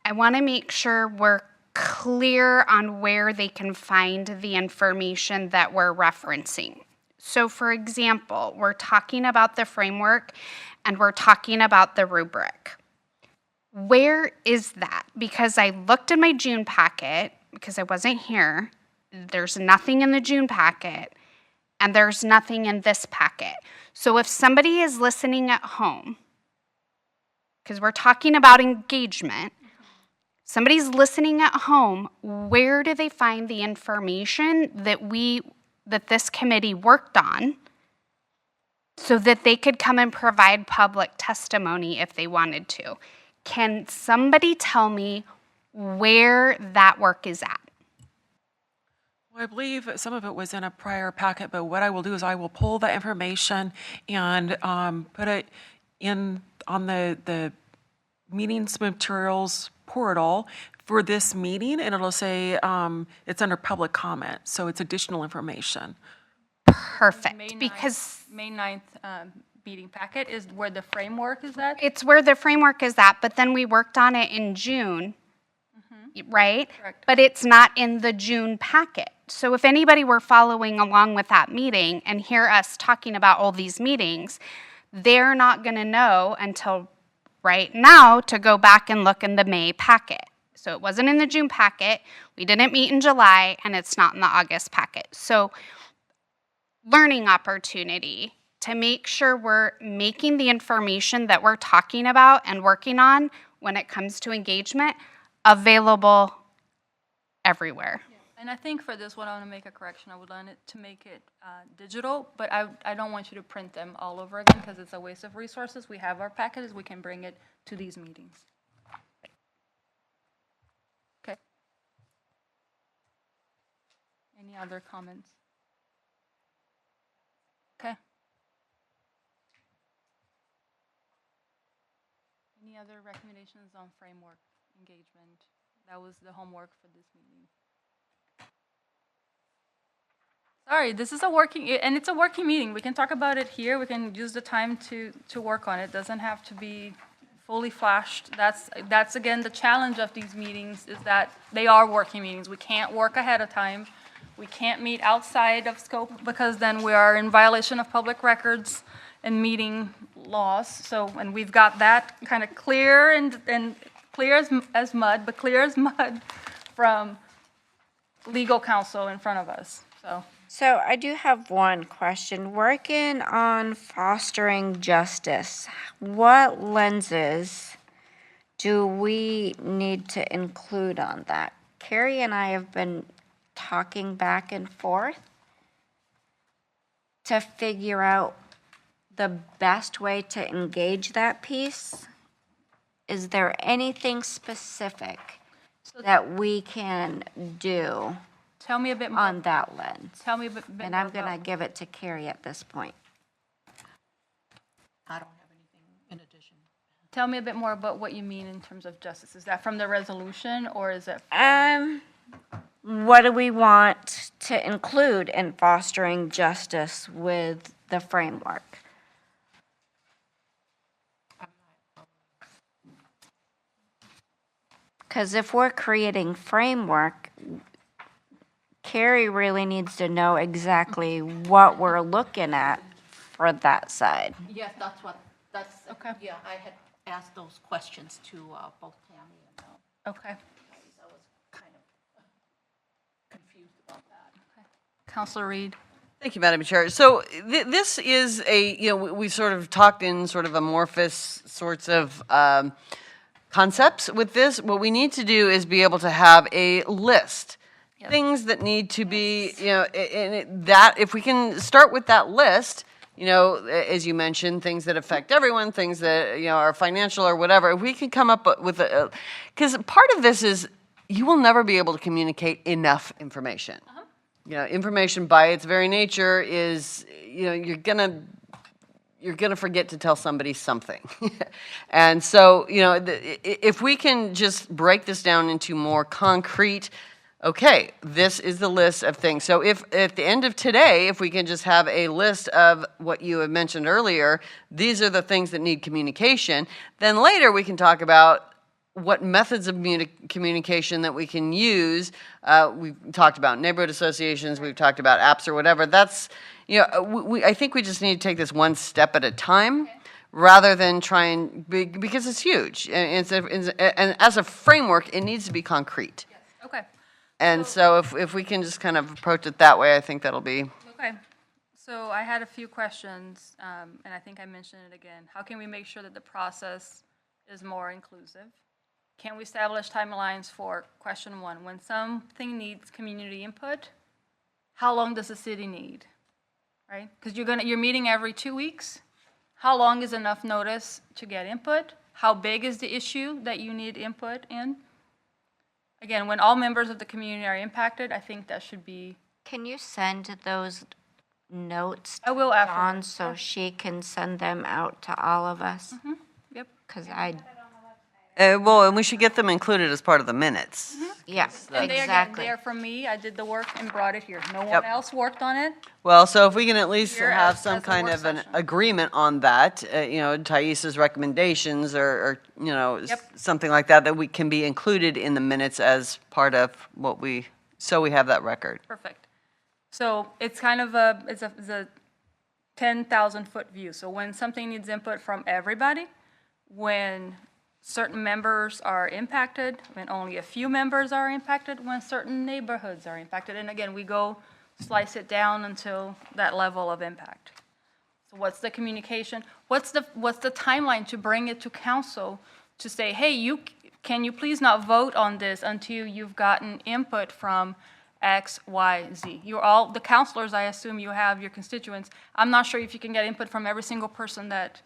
I want to make sure we're clear on where they can find the information that we're referencing. So for example, we're talking about the framework and we're talking about the rubric. Where is that? Because I looked in my June packet, because I wasn't here, there's nothing in the June packet, and there's nothing in this packet. So if somebody is listening at home, because we're talking about engagement, somebody's listening at home, where do they find the information that this committee worked on so that they could come and provide public testimony if they wanted to? Can somebody tell me where that work is at? Well, I believe some of it was in a prior packet, but what I will do is I will pull the information and put it in on the meetings materials portal for this meeting, and it'll say it's under public comment, so it's additional information. Perfect, because May 9th meeting packet is where the framework is at? it's where the framework is at, but then we worked on it in June, right? Correct. But it's not in the June packet. So if anybody were following along with that meeting and hear us talking about all these meetings, they're not going to know until right now to go back and look in the May packet. So it wasn't in the June packet, we didn't meet in July, and it's not in the August packet. So learning opportunity to make sure we're making the information that we're talking about and working on when it comes to engagement available everywhere. And I think for this one, I want to make a correction. I would want it to make it digital, but I don't want you to print them all over again because it's a waste of resources. We have our packages, we can bring it to these meetings. Okay. Any other comments? Okay. Any other recommendations on framework engagement? That was the homework for this meeting. Sorry, this is a working, and it's a working meeting. We can talk about it here. We can use the time to work on it. It doesn't have to be fully flashed. That's again, the challenge of these meetings is that they are working meetings. We can't work ahead of time. We can't meet outside of scope because then we are in violation of public records and meeting laws. So, and we've got that kind of clear and clear as mud, but clear as mud from legal counsel in front of us, so. So I do have one question. Working on fostering justice, what lenses do we need to include on that? Carrie and I have been talking back and forth to figure out the best way to engage that piece. Is there anything specific that we can do Tell me a bit more. on that lens? Tell me a bit And more I'm going to about- give it to Carrie at this point. Tell me a bit more about what you mean in terms of justice. Is that from the resolution or is it? What do we want to include in fostering justice with the framework? Because if we're creating framework, Carrie really needs to know exactly what we're looking at for that side. Yes, that's, Okay. yeah, I had asked those questions to both Tammy and Okay. I was kind of confused about that. Counselor Reed? Thank you, Madam Chair. So this is we sort of talked in sort of amorphous sorts of concepts with this. What we need to do is be able to have a list. Things that need to be, that if we can start with that list, as you mentioned, things that affect everyone, things that, are financial or whatever, if we can come up with because part of this is you will never be able to communicate enough information. Information by its very nature is, you're gonna forget to tell somebody something. And so, if we can just break this down into more concrete, okay, this is the list of things. So if at the end of today, if we can just have a list of what you had mentioned earlier, these are the things that need communication, then later we can talk about what methods of communication that we can use. We've talked about neighborhood associations, we've talked about apps or whatever. That's, I think we just need to take this one step at a time. Rather than trying, because it's huge. And as a framework, it needs to be concrete. Okay. And so if we can just kind of approach it that way, I think that'll be. Okay. So I had a few questions, and I think I mentioned it again. How can we make sure that the process is more inclusive? Can we establish timelines for question one? When something needs community input, how long does the city need? Right? Because you're meeting every 2 weeks. How long is enough notice to get input? How big is the issue that you need input in? Again, when all members of the community are impacted, I think that should be. Can you send those notes I will to after. Dawn so she can send them out to all of us? Yep. Because Well, and we should get them included as part of the minutes. Yeah, And they, again, exactly. they are from me. I did the work and brought it here. No one Yep. else worked on it. Well, so if we can at least Here have as some a kind work of an session. agreement on that, Thais's recommendations or Yep. something like that, that we can be included in the minutes as part of what so we have that record. Perfect. So it's kind of it's a 10,000-foot view. So when something needs input from everybody, when certain members are impacted, when only a few members are impacted, when certain neighborhoods are impacted. And again, we go slice it down until that level of impact. So what's the communication? What's the timeline to bring it to council to say, hey, can you please not vote on this until you've gotten input from X, Y, Z? You're all, the councilors, I assume you have your constituents. I'm not sure if you can get input from every single person that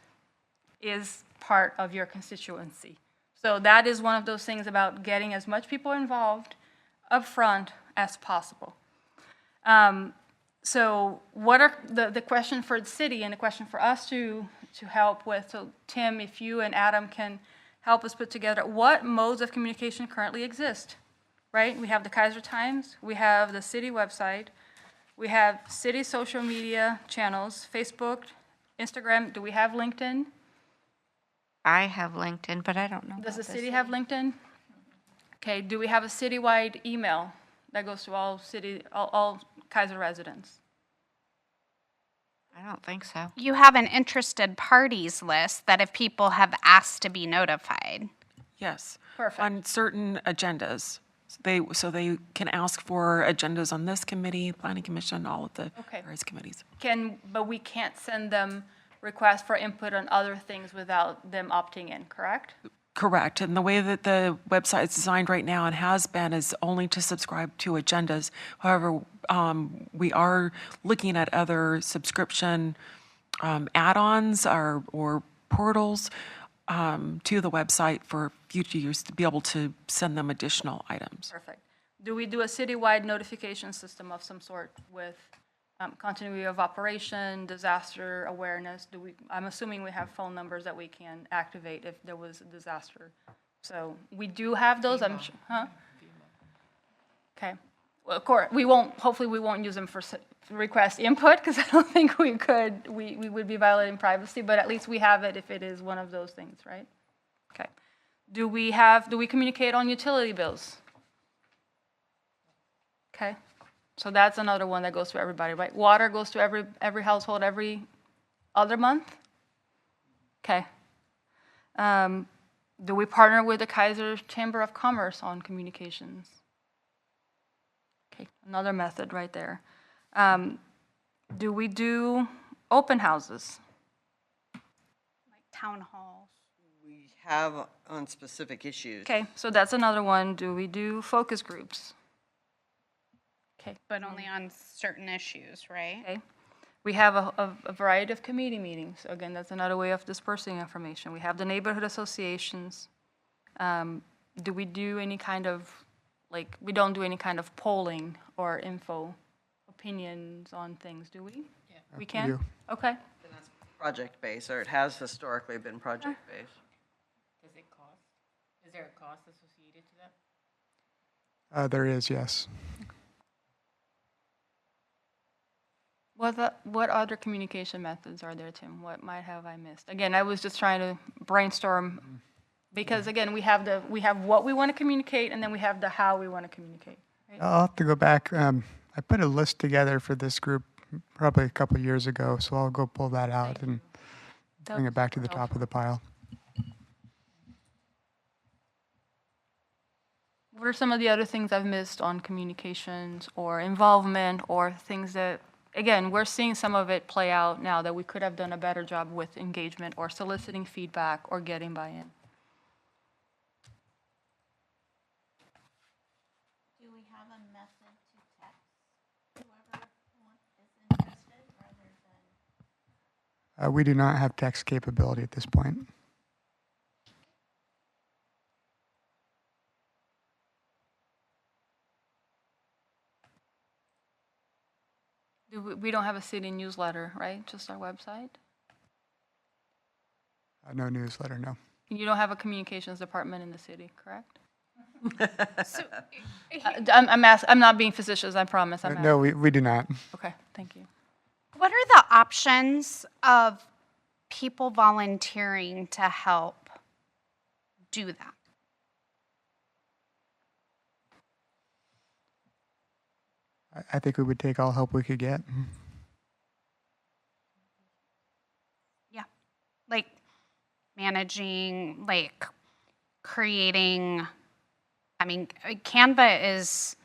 is part of your constituency. So that is one of those things about getting as much people involved upfront as possible. So what are the question for the city and the question for us to help with? So Tim, if you and Adam can help us put together what modes of communication currently exist, right? We have the Kaiser Times, we have the city website, we have city social media channels, Facebook, Instagram. Do we have LinkedIn? I have LinkedIn, but I don't know. Does the about city have LinkedIn? Okay, do we have a citywide email that goes to all Kaiser residents? I don't think so. You have an interested parties list that if people have asked to be notified. Yes. Perfect. On certain agendas. So they can ask for agendas on this committee, planning commission, all of the Okay. various committees. But we can't send them requests for input on other things without them opting in, correct? Correct. And the way that the website is designed right now and has been is only to subscribe to agendas. However, we are looking at other subscription add-ons or portals to the website for future use to be able to send them additional items. Perfect. Do we do a citywide notification system of some sort with continuity of operation, disaster awareness? I'm assuming we have phone numbers that we can activate if there was a disaster. So we do have those, I'm sure, huh? Okay. Well, of course, hopefully we won't use them for request input, because I don't think we could, we would be violating privacy, but at least we have it if it is one of those things, right? Okay. Do we communicate on utility bills? Okay. So that's another one that goes to everybody, right? Water goes to every household every other month? Okay. Do we partner with the Kaiser Chamber of Commerce on communications? Okay, another method right there. Do we do open houses? Like town halls. We have on specific issues. Okay, so that's another one. Do we do focus groups? Okay. But only on certain issues, right? Okay. We have a variety of committee meetings. Again, that's another way of dispersing information. We have the neighborhood associations. Do we do any kind of, we don't do any kind of polling or info, opinions on things, do we? Yeah. We can? do. Okay. And that's project-based, or it has historically been project-based. Does it cost? Is there a cost associated to that? There is, yes. What other communication methods are there, Tim? What might have I missed? Again, I was just trying to brainstorm, because again, we have what we want to communicate, and then we have the how we want to communicate. Right? I'll have to go back. I put a list together for this group probably a couple of years ago, so I'll go pull that out and bring it back to the top of the pile. What are some of the other things I've missed on communications or involvement or things that, again, we're seeing some of it play out now that we could have done a better job with engagement or soliciting feedback or getting buy-in? Do we have a method to text whoever is interested rather than? We do not have text capability at this point. We don't have a city newsletter, right? Just our website? No newsletter, no. You don't have a communications department in the city, correct? So, I'm not being facetious, I promise. I'm No, we do not. Okay, thank you. what are the options of people volunteering to help do that? I think we would take all help we could get. Yeah. Like managing, like creating. I mean, Canva is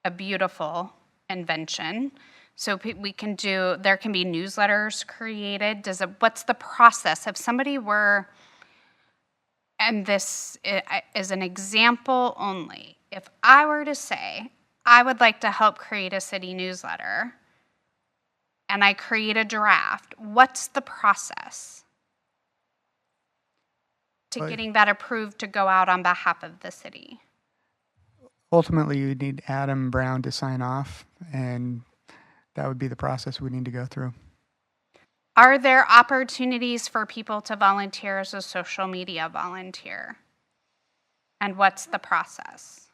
a beautiful invention. So we can do, there can be newsletters created. What's the process? If somebody were, and this is an example only, if I were to say, I would like to help create a city newsletter, and I create a draft, what's the process to Well, getting that approved to go out on behalf of the city? Ultimately, you need Adam Brown to sign off, and that would be the process we need to go through. Are there opportunities for people to volunteer as a social media volunteer? And what's the process?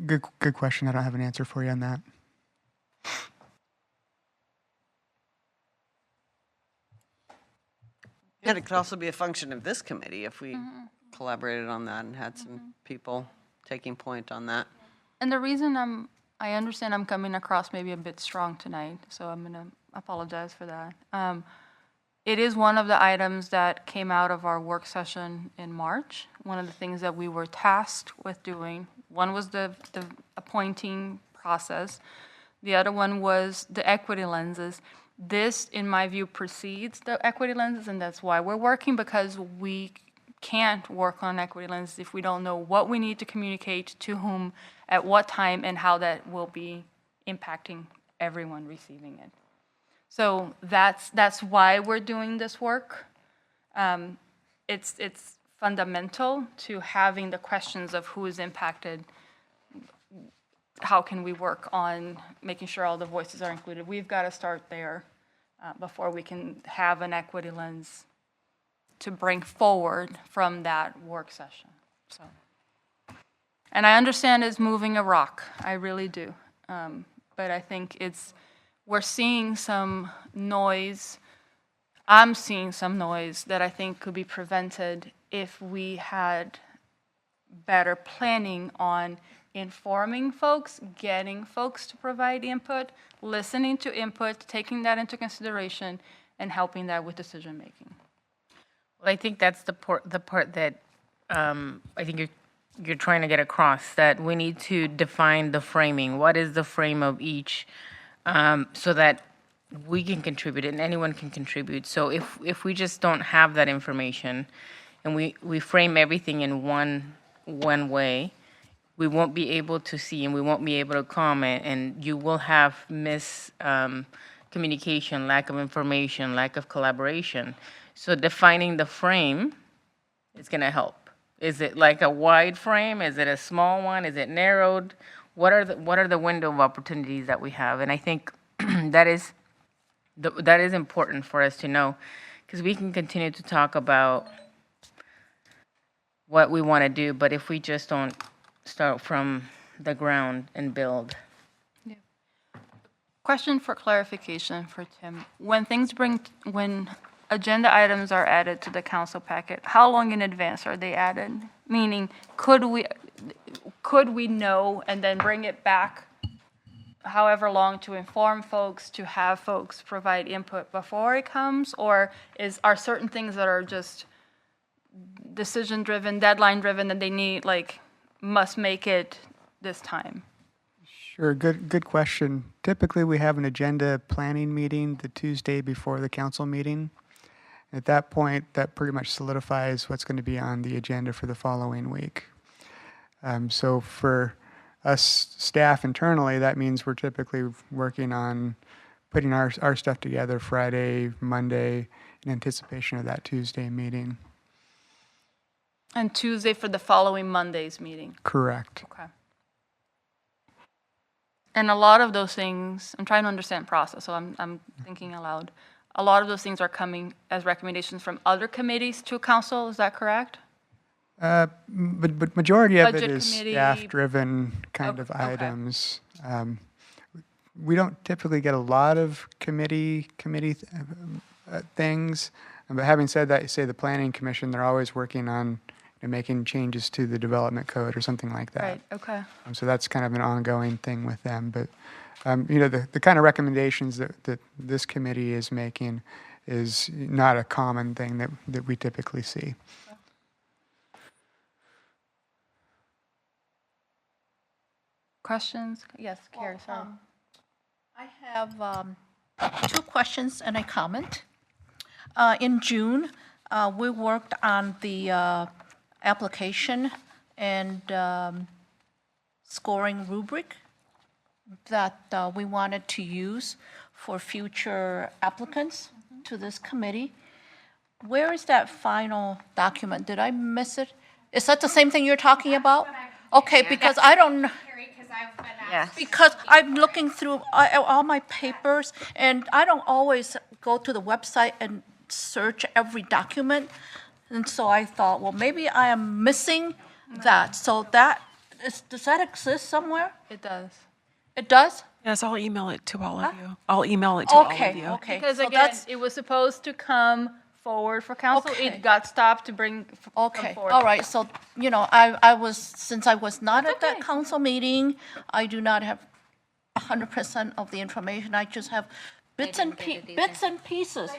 Good question. I don't have an answer for you on that. And it could also be a function of this committee if we collaborated on that and had some people taking point on that. And the reason I understand I'm coming across maybe a bit strong tonight, so I'm going to apologize for that. It is one of the items that came out of our work session in March. One of the things that we were tasked with doing, one was the appointing process. The other one was the equity lenses. This, in my view, precedes the equity lenses, and that's why we're working, because we can't work on equity lenses if we don't know what we need to communicate to whom, at what time, and how that will be impacting everyone receiving it. So that's why we're doing this work. It's fundamental to having the questions of who is impacted. How can we work on making sure all the voices are included? We've got to start there before we can have an equity lens to bring forward from that work session. So, and I understand it's moving a rock. I really do. But I think we're seeing some noise. I'm seeing some noise that I think could be prevented if we had better planning on informing folks, getting folks to provide input, listening to input, taking that into consideration, and helping that with decision making. Well, I think that's the part that I think you're trying to get across, that we need to define the framing. What is the frame of each, so that we can contribute and anyone can contribute. So if we just don't have that information and we frame everything in one way, we won't be able to see and we won't be able to comment, and you will have communication, lack of information, lack of collaboration. So defining the frame is going to help. Is it like a wide frame? Is it a small one? Is it narrowed? What are the window of opportunities that we have? And I think that is important for us to know, because we can continue to talk about what we want to do, but if we just don't start from the ground and build. Question for clarification for Tim. When agenda items are added to the council packet, how long in advance are they added? Meaning, could we know and then bring it back however long to inform folks, to have folks provide input before it comes? Or are certain things that are just decision-driven, deadline-driven, that they need, must make it this time? Sure, good question. Typically, we have an agenda planning meeting the Tuesday before the council meeting. At that point, that pretty much solidifies what's going to be on the agenda for the following week. So for us staff internally, that means we're typically working on putting our stuff together Friday, Monday, in anticipation of that Tuesday meeting. And Tuesday for the following Monday's meeting? Correct. Okay. And a lot of those things, I'm trying to understand process, so I'm thinking aloud. a lot of those things are coming as recommendations from other committees to council, is that correct? But majority of it Budget is committee. staff-driven kind of Okay. items. We don't typically get a lot of committee things. But having said that, say the planning commission, they're always working on making changes to the development code or something like that. Right, okay. So that's kind of an ongoing thing with them. But, the kind of recommendations that this committee is making is not a common thing that we typically see. Questions? Yes, Carrie, sorry. I have 2 questions and a comment. In June, we worked on the application and scoring rubric that we wanted to use for future applicants to this committee. Where is that final document? Did I miss it? Is that the same thing you're talking about? Okay, because I don't know. Carrie, because I've been Yes. asked. Because I'm looking through all my papers, and I don't always go to the website and search every document. And so I thought, well, maybe I am missing that. So does that exist somewhere? It does. It does? Yes, I'll email it to all of you. I'll email it to all of Okay, you. okay. Because So again, that's- it was supposed to come forward for council. Okay. It got stopped to bring, come Okay, forward. all right, so, since I was not at that okay. council meeting, I do not have 100% of the information. I just have bits and pieces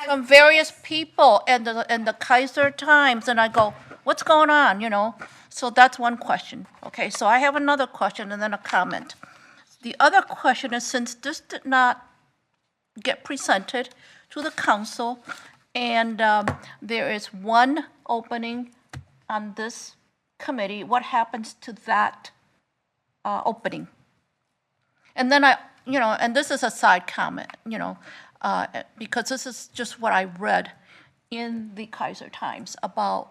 from various people and the Kaiser Times, and I go, what's going on? So that's one question. Okay, so I have another question and then a comment. The other question is, since this did not get presented to the council, and there is one opening on this committee, what happens to that opening? And then and this is a side comment, because this is just what I read in the Kaiser Times about,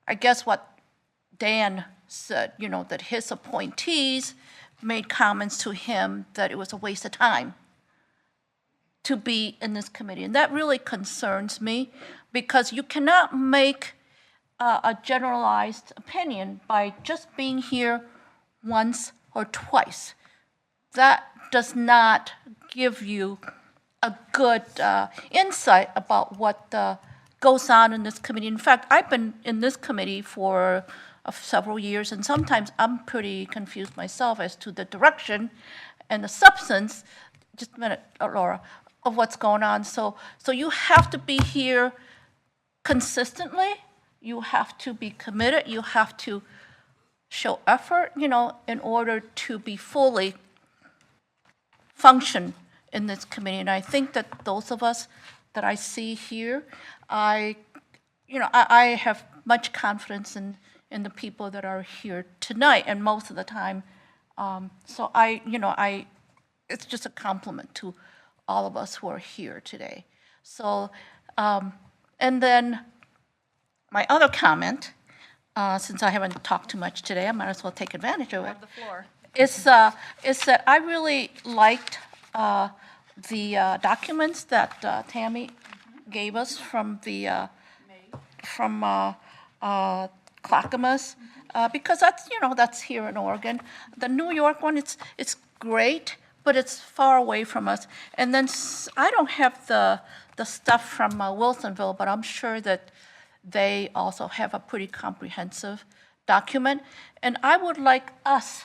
I guess what Dan said, that his appointees made comments to him that it was a waste of time to be in this committee. And that really concerns me, because you cannot make a generalized opinion by just being here once or twice. That does not give you a good insight about what goes on in this committee. In fact, I've been in this committee for several years, and sometimes I'm pretty confused myself as to the direction and the substance, just a minute, Laura, of what's going on. So you have to be here consistently, you have to be committed, you have to show effort, in order to be fully function in this committee. And I think that those of us that I see here, I have much confidence in the people that are here tonight, and most of the time. So it's just a compliment to all of us who are here today. So, and then my other comment, since I haven't talked too much today, I might as well take advantage of it. The floor. Is that I really liked the documents that Tammy gave us from Clackamas, because that's here in Oregon. The New York one, it's great, but it's far away from us. And then I don't have the stuff from Wilsonville, but I'm sure that they also have a pretty comprehensive document. And I would like us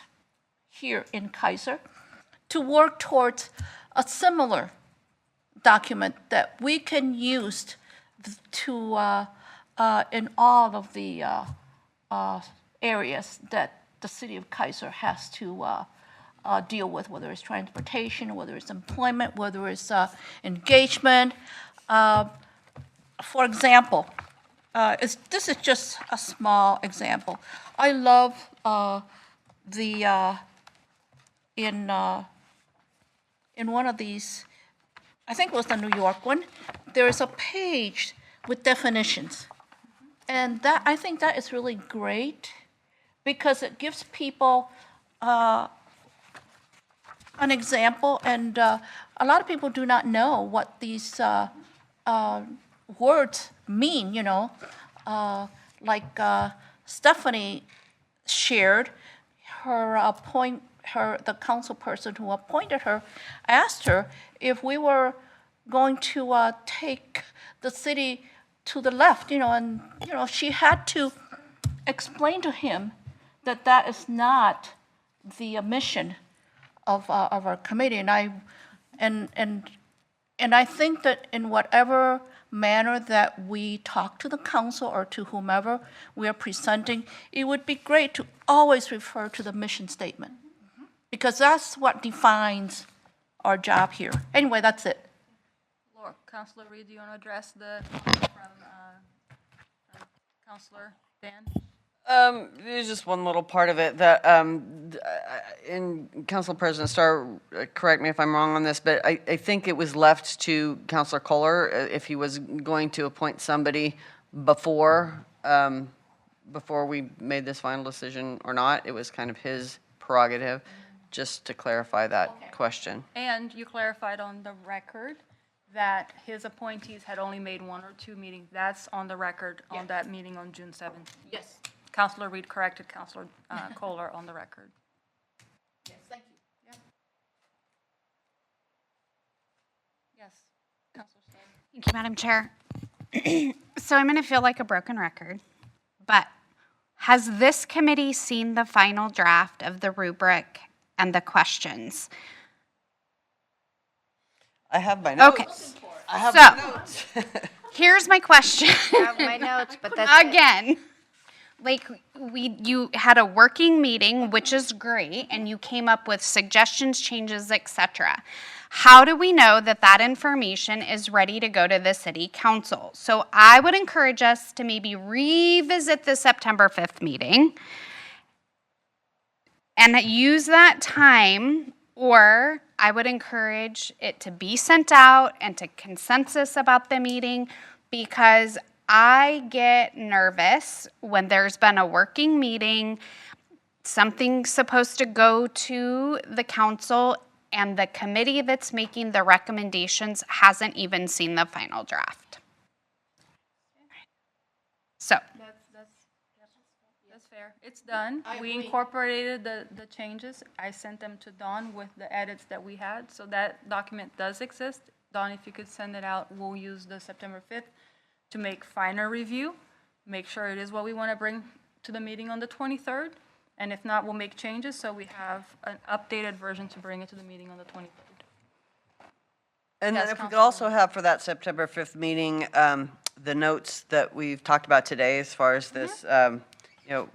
here in Kaiser to work towards a similar document that we can use to in all of the areas that the city of Kaiser has to deal with, whether it's transportation, whether it's employment, whether it's engagement. For example, this is just a small example. I love in one of these, I think it was the New York one, there is a page with definitions. And I think that is really great, because it gives people an example and a lot of people do not know what these words mean, like Stephanie shared, the council person who appointed her asked her if we were going to take the city to the left, and she had to explain to him that that is not the mission of our committee, and I think that in whatever manner that we talk to the council or to whomever we are presenting, it would be great to always refer to the mission statement, because that's what defines our job here. Anyway, that's it. Laura, Councilor Reed, do you want to address from Councilor Dan? There's just one little part of it that, and Council President Starr, correct me if I'm wrong on this, but I think it was left to Councilor Kohler if he was going to appoint somebody before we made this final decision or not. It was kind of his prerogative, just to clarify that question. And you clarified on the record that his appointees had only made 1 or 2 meetings. That's on the record on that meeting on June 7th. Yes. Councilor Reed corrected Councilor Kohler on the record. Yes, thank you. Yes, Councilor Starr. Thank you, Madam Chair. So I'm going to feel like a broken record, but has this committee seen the final draft of the rubric and the questions? I have my notes. Okay. I have So- my notes. Here's my question. I have my notes, but that's it. Again, like you had a working meeting, which is great, and you came up with suggestions, changes, etc. How do we know that that information is ready to go to the city council? So I would encourage us to maybe revisit the September 5th meeting and use that time, or I would encourage it to be sent out and to consensus about the meeting, because I get nervous when there's been a working meeting, something's supposed to go to the council, and the committee that's making the recommendations hasn't even seen the final draft. So, That's fair. It's done. We incorporated the changes. I sent them to Dawn with the edits that we had, so that document does exist. Dawn, if you could send it out, we'll use the September 5th to make final review, make sure it is what we want to bring to the meeting on the 23rd, and if not, we'll make changes so we have an updated version to bring it to the meeting on the 23rd. And then Yes, if we could Councilor also have for that September 5th meeting, the notes that we've talked about today as far as this,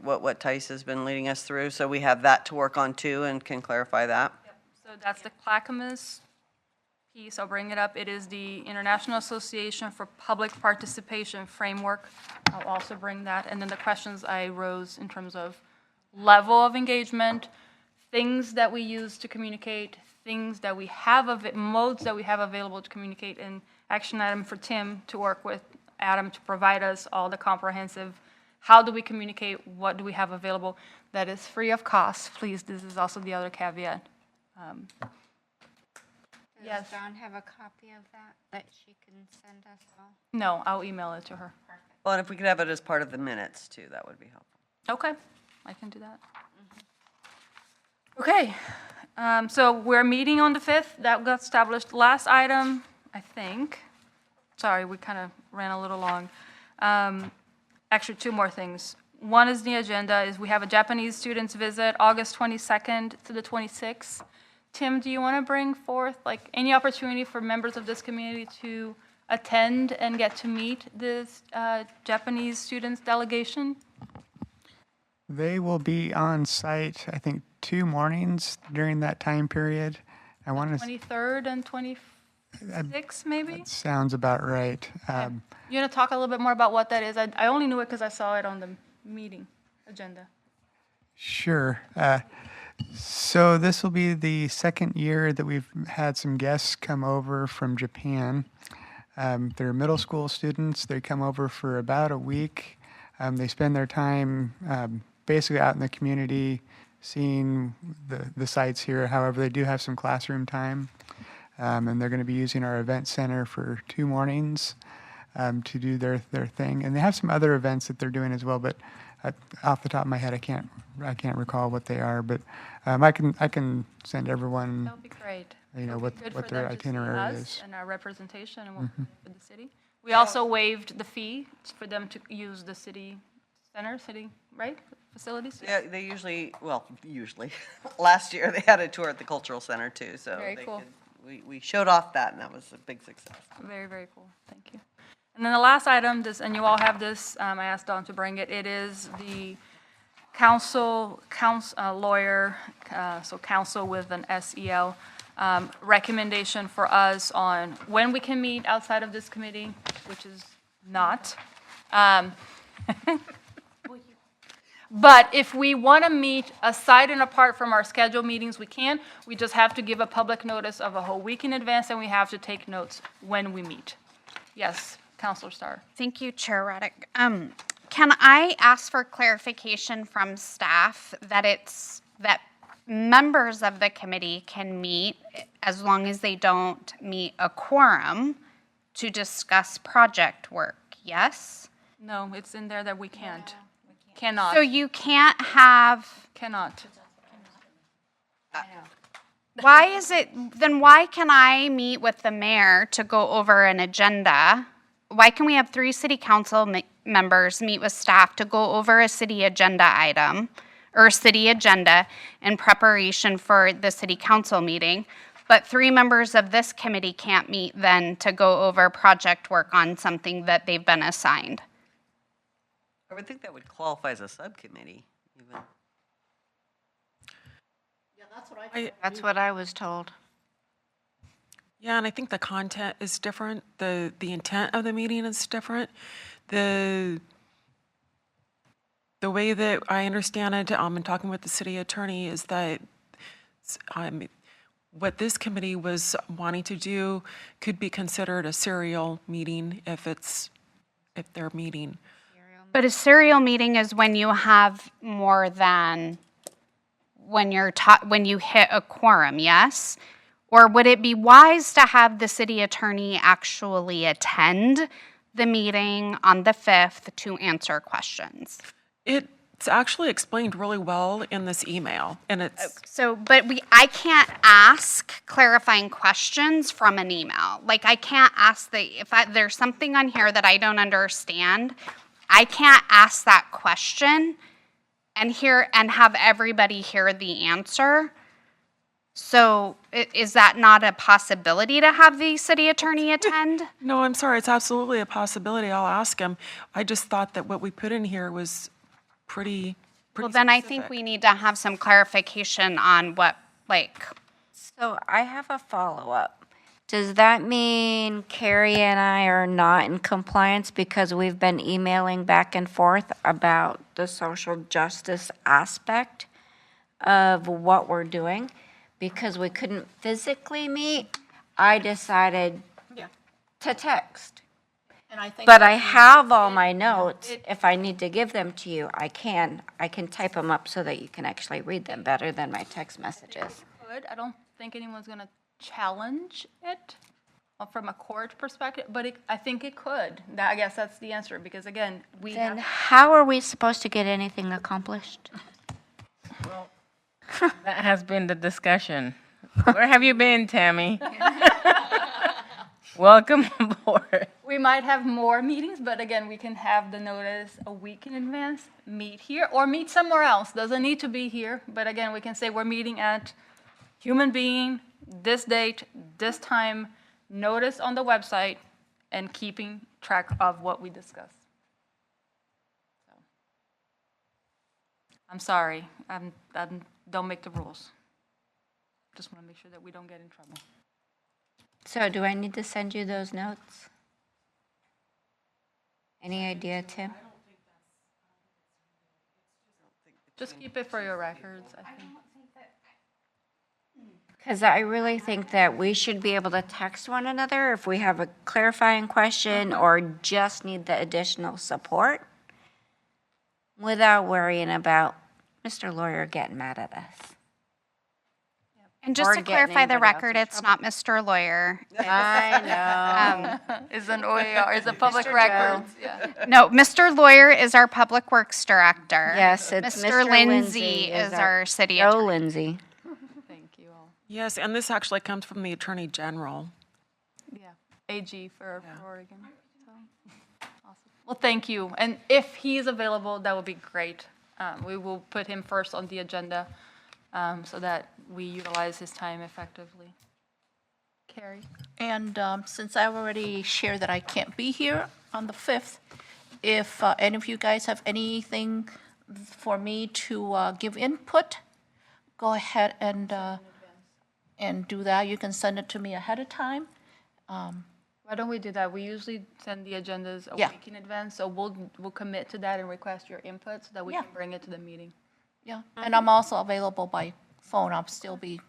what Tice has been leading us through. So we have that to work on too and can clarify that. So that's the Clackamas piece, I'll bring it up. It is the International Association for Public Participation Framework. I'll also bring that. And then the questions I rose in terms of level of engagement, things that we use to communicate, things that we have, modes that we have available to communicate, and action item for Tim to work with Adam to provide us all the comprehensive, how do we communicate, what do we have available that is free of cost. Please, this is also the other caveat. Yes. Does Dawn have a copy of that she can send us all? No, I'll email it to her. Well, and if we could have it as part of the minutes too, that would be helpful. Okay, I can do that. Okay, so we're meeting on the 5th. That got established. Last item, I think. Sorry, we kind of ran a little long. Actually, 2 more things. One is the agenda, is we have a Japanese students visit August 22nd to the 26th. Tim, do you want to bring forth any opportunity for members of this community to attend and get to meet this Japanese students delegation? They will be on site, I think, 2 mornings during that time period. I want to, 23rd and 26th, maybe? sounds about right. You want to talk a little bit more about what that is? I only knew it because I saw it on the meeting agenda. Sure. So this will be the second year that we've had some guests come over from Japan. They're middle school students. They come over for about a week. They spend their time basically out in the community, seeing the sites here. However, they do have some classroom time. And they're going to be using our event center for 2 mornings to do their thing. And they have some other events that they're doing as well, but off the top of my head, I can't recall what they are. But I can send everyone, That would be great. you know, It'll be good what for their them to see itinerary us is. and our representation and what we do for the city. We also waived the fee for them to use the city center, right, facilities? Yeah, they usually, last year they had a tour at the cultural center too, so. Very they cool. We showed off that and that was a big success. Very, very cool. Thank you. And then the last item, and you all have this, I asked Dawn to bring it. It is the council with an SEL, recommendation for us on when we can meet outside of this committee, which is not. But if we want to meet aside and apart from our scheduled meetings, we can. We just have to give a public notice of a whole week in advance, and we have to take notes when we meet. Yes, Counselor Starr. Thank you, Chair Raddick. Can I ask for clarification from staff that members of the committee can meet as long as they don't meet a quorum to discuss project work, yes? No, it's in there that we can't. Cannot. So you can't have, Cannot. why is it, then why can I meet with the mayor to go over an agenda? Why can we have 3 city council members meet with staff to go over a city agenda item or city agenda in preparation for the city council meeting, but 3 members of this committee can't meet then to go over project work on something that they've been assigned? I would think that would qualify as a subcommittee even. Yeah, that's what I That's what I was told. Yeah, and I think the content is different. The intent of the meeting is different. The way that I understand it, in talking with the city attorney, is that what this committee was wanting to do could be considered a serial meeting if they're meeting. But a serial meeting is when you have more than, when you hit a quorum, yes? Or would it be wise to have the city attorney actually attend the meeting on the 5th to answer questions? It's actually explained really well in this email, and it's, So, but I can't ask clarifying questions from an email. Like, I can't ask there's something on here that I don't understand, I can't ask that question and have everybody hear the answer. So is that not a possibility to have the city attorney attend? no, I'm sorry, it's absolutely a possibility. I'll ask him. I just thought that what we put in here was pretty Well, then I think specific. we need to have some clarification on what, So I have a follow-up. Does that mean Carrie and I are not in compliance because we've been emailing back and forth about the social justice aspect of what we're doing? Because we couldn't physically meet, I decided to text. and I think. But I have all my notes. If I need to give them to you, I can. I can type them up so that you can actually read them better than my text messages. Good. I don't think anyone's going to challenge it from a court perspective, but I think it could. I guess that's the answer, because again, we Then have, how are we supposed to get anything accomplished? That has been the discussion. Where have you been, Tammy? Welcome aboard. we might have more meetings, but again, we can have the notice a week in advance, meet here, or meet somewhere else. Doesn't need to be here, but again, we can say we're meeting at Human Being, this date, this time, notice on the website, and keeping track of what we discussed. So, I'm sorry, don't make the rules. Just want to make sure that we don't get in trouble. So do I need to send you those notes? Any idea, Tim? Just keep it for your records, I think. Because I really think that we should be able to text one another if we have a clarifying question or just need the additional support without worrying about Mr. Lawyer getting mad at us. And just Or to getting clarify the anybody else record, in it's not Mr. Lawyer. I know. Is an OER, is a public Mr. records. Yeah. No, Mr. Lawyer is our Public Works Director. Yes, it's Mr. Mr. Lindsay is our city Joe attorney. Lindsay. Thank you all. Yes, and this actually comes from the Attorney General. Yeah, AG for Oregon. So, awesome. Well, thank you. And if he is available, that would be great. We will put him first on the agenda so that we utilize his time effectively. Carrie? And since I've already shared that I can't be here on the 5th, if any of you guys have anything for me to give input, go ahead and do that. You can send it to me ahead of time. Why don't we do that? We usually send the agendas a Yeah. week in advance, so we'll commit to that and request your input so that we Yeah. can bring it to the meeting. Yeah, and I'm also available by phone. I'll still be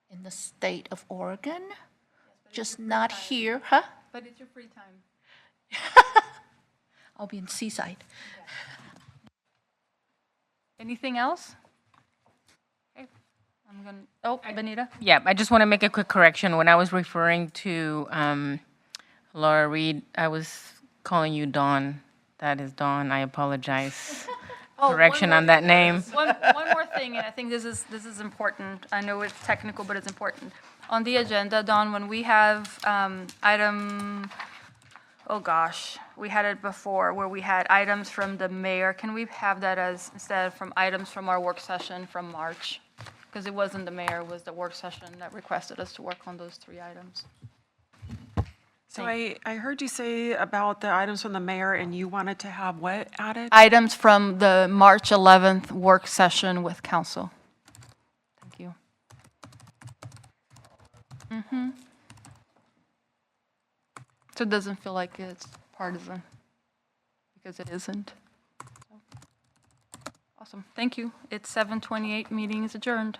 in the state of Oregon, just not here, huh? But it's your free time. I'll be in Seaside. Anything else? Okay, I'm gonna, oh, Benita? Yeah, I just want to make a quick correction. When I was referring to Laura Reed, I was calling you Dawn. That is Dawn. I apologize. Correction on that name. One more thing, and I think this is important. I know it's technical, but it's important. On the agenda, Dawn, when we have item, oh gosh, we had it before where we had items from the mayor. Can we have that as, instead from items from our work session from March? Because it wasn't the mayor, it was the work session that requested us to work on those 3 items. So I heard you say about the items from the mayor, and you wanted to have what added? Items from the March 11th work session with council. Thank you. So it doesn't feel like it's partisan, because it isn't. Awesome, thank you. It's 7:28, meeting is adjourned.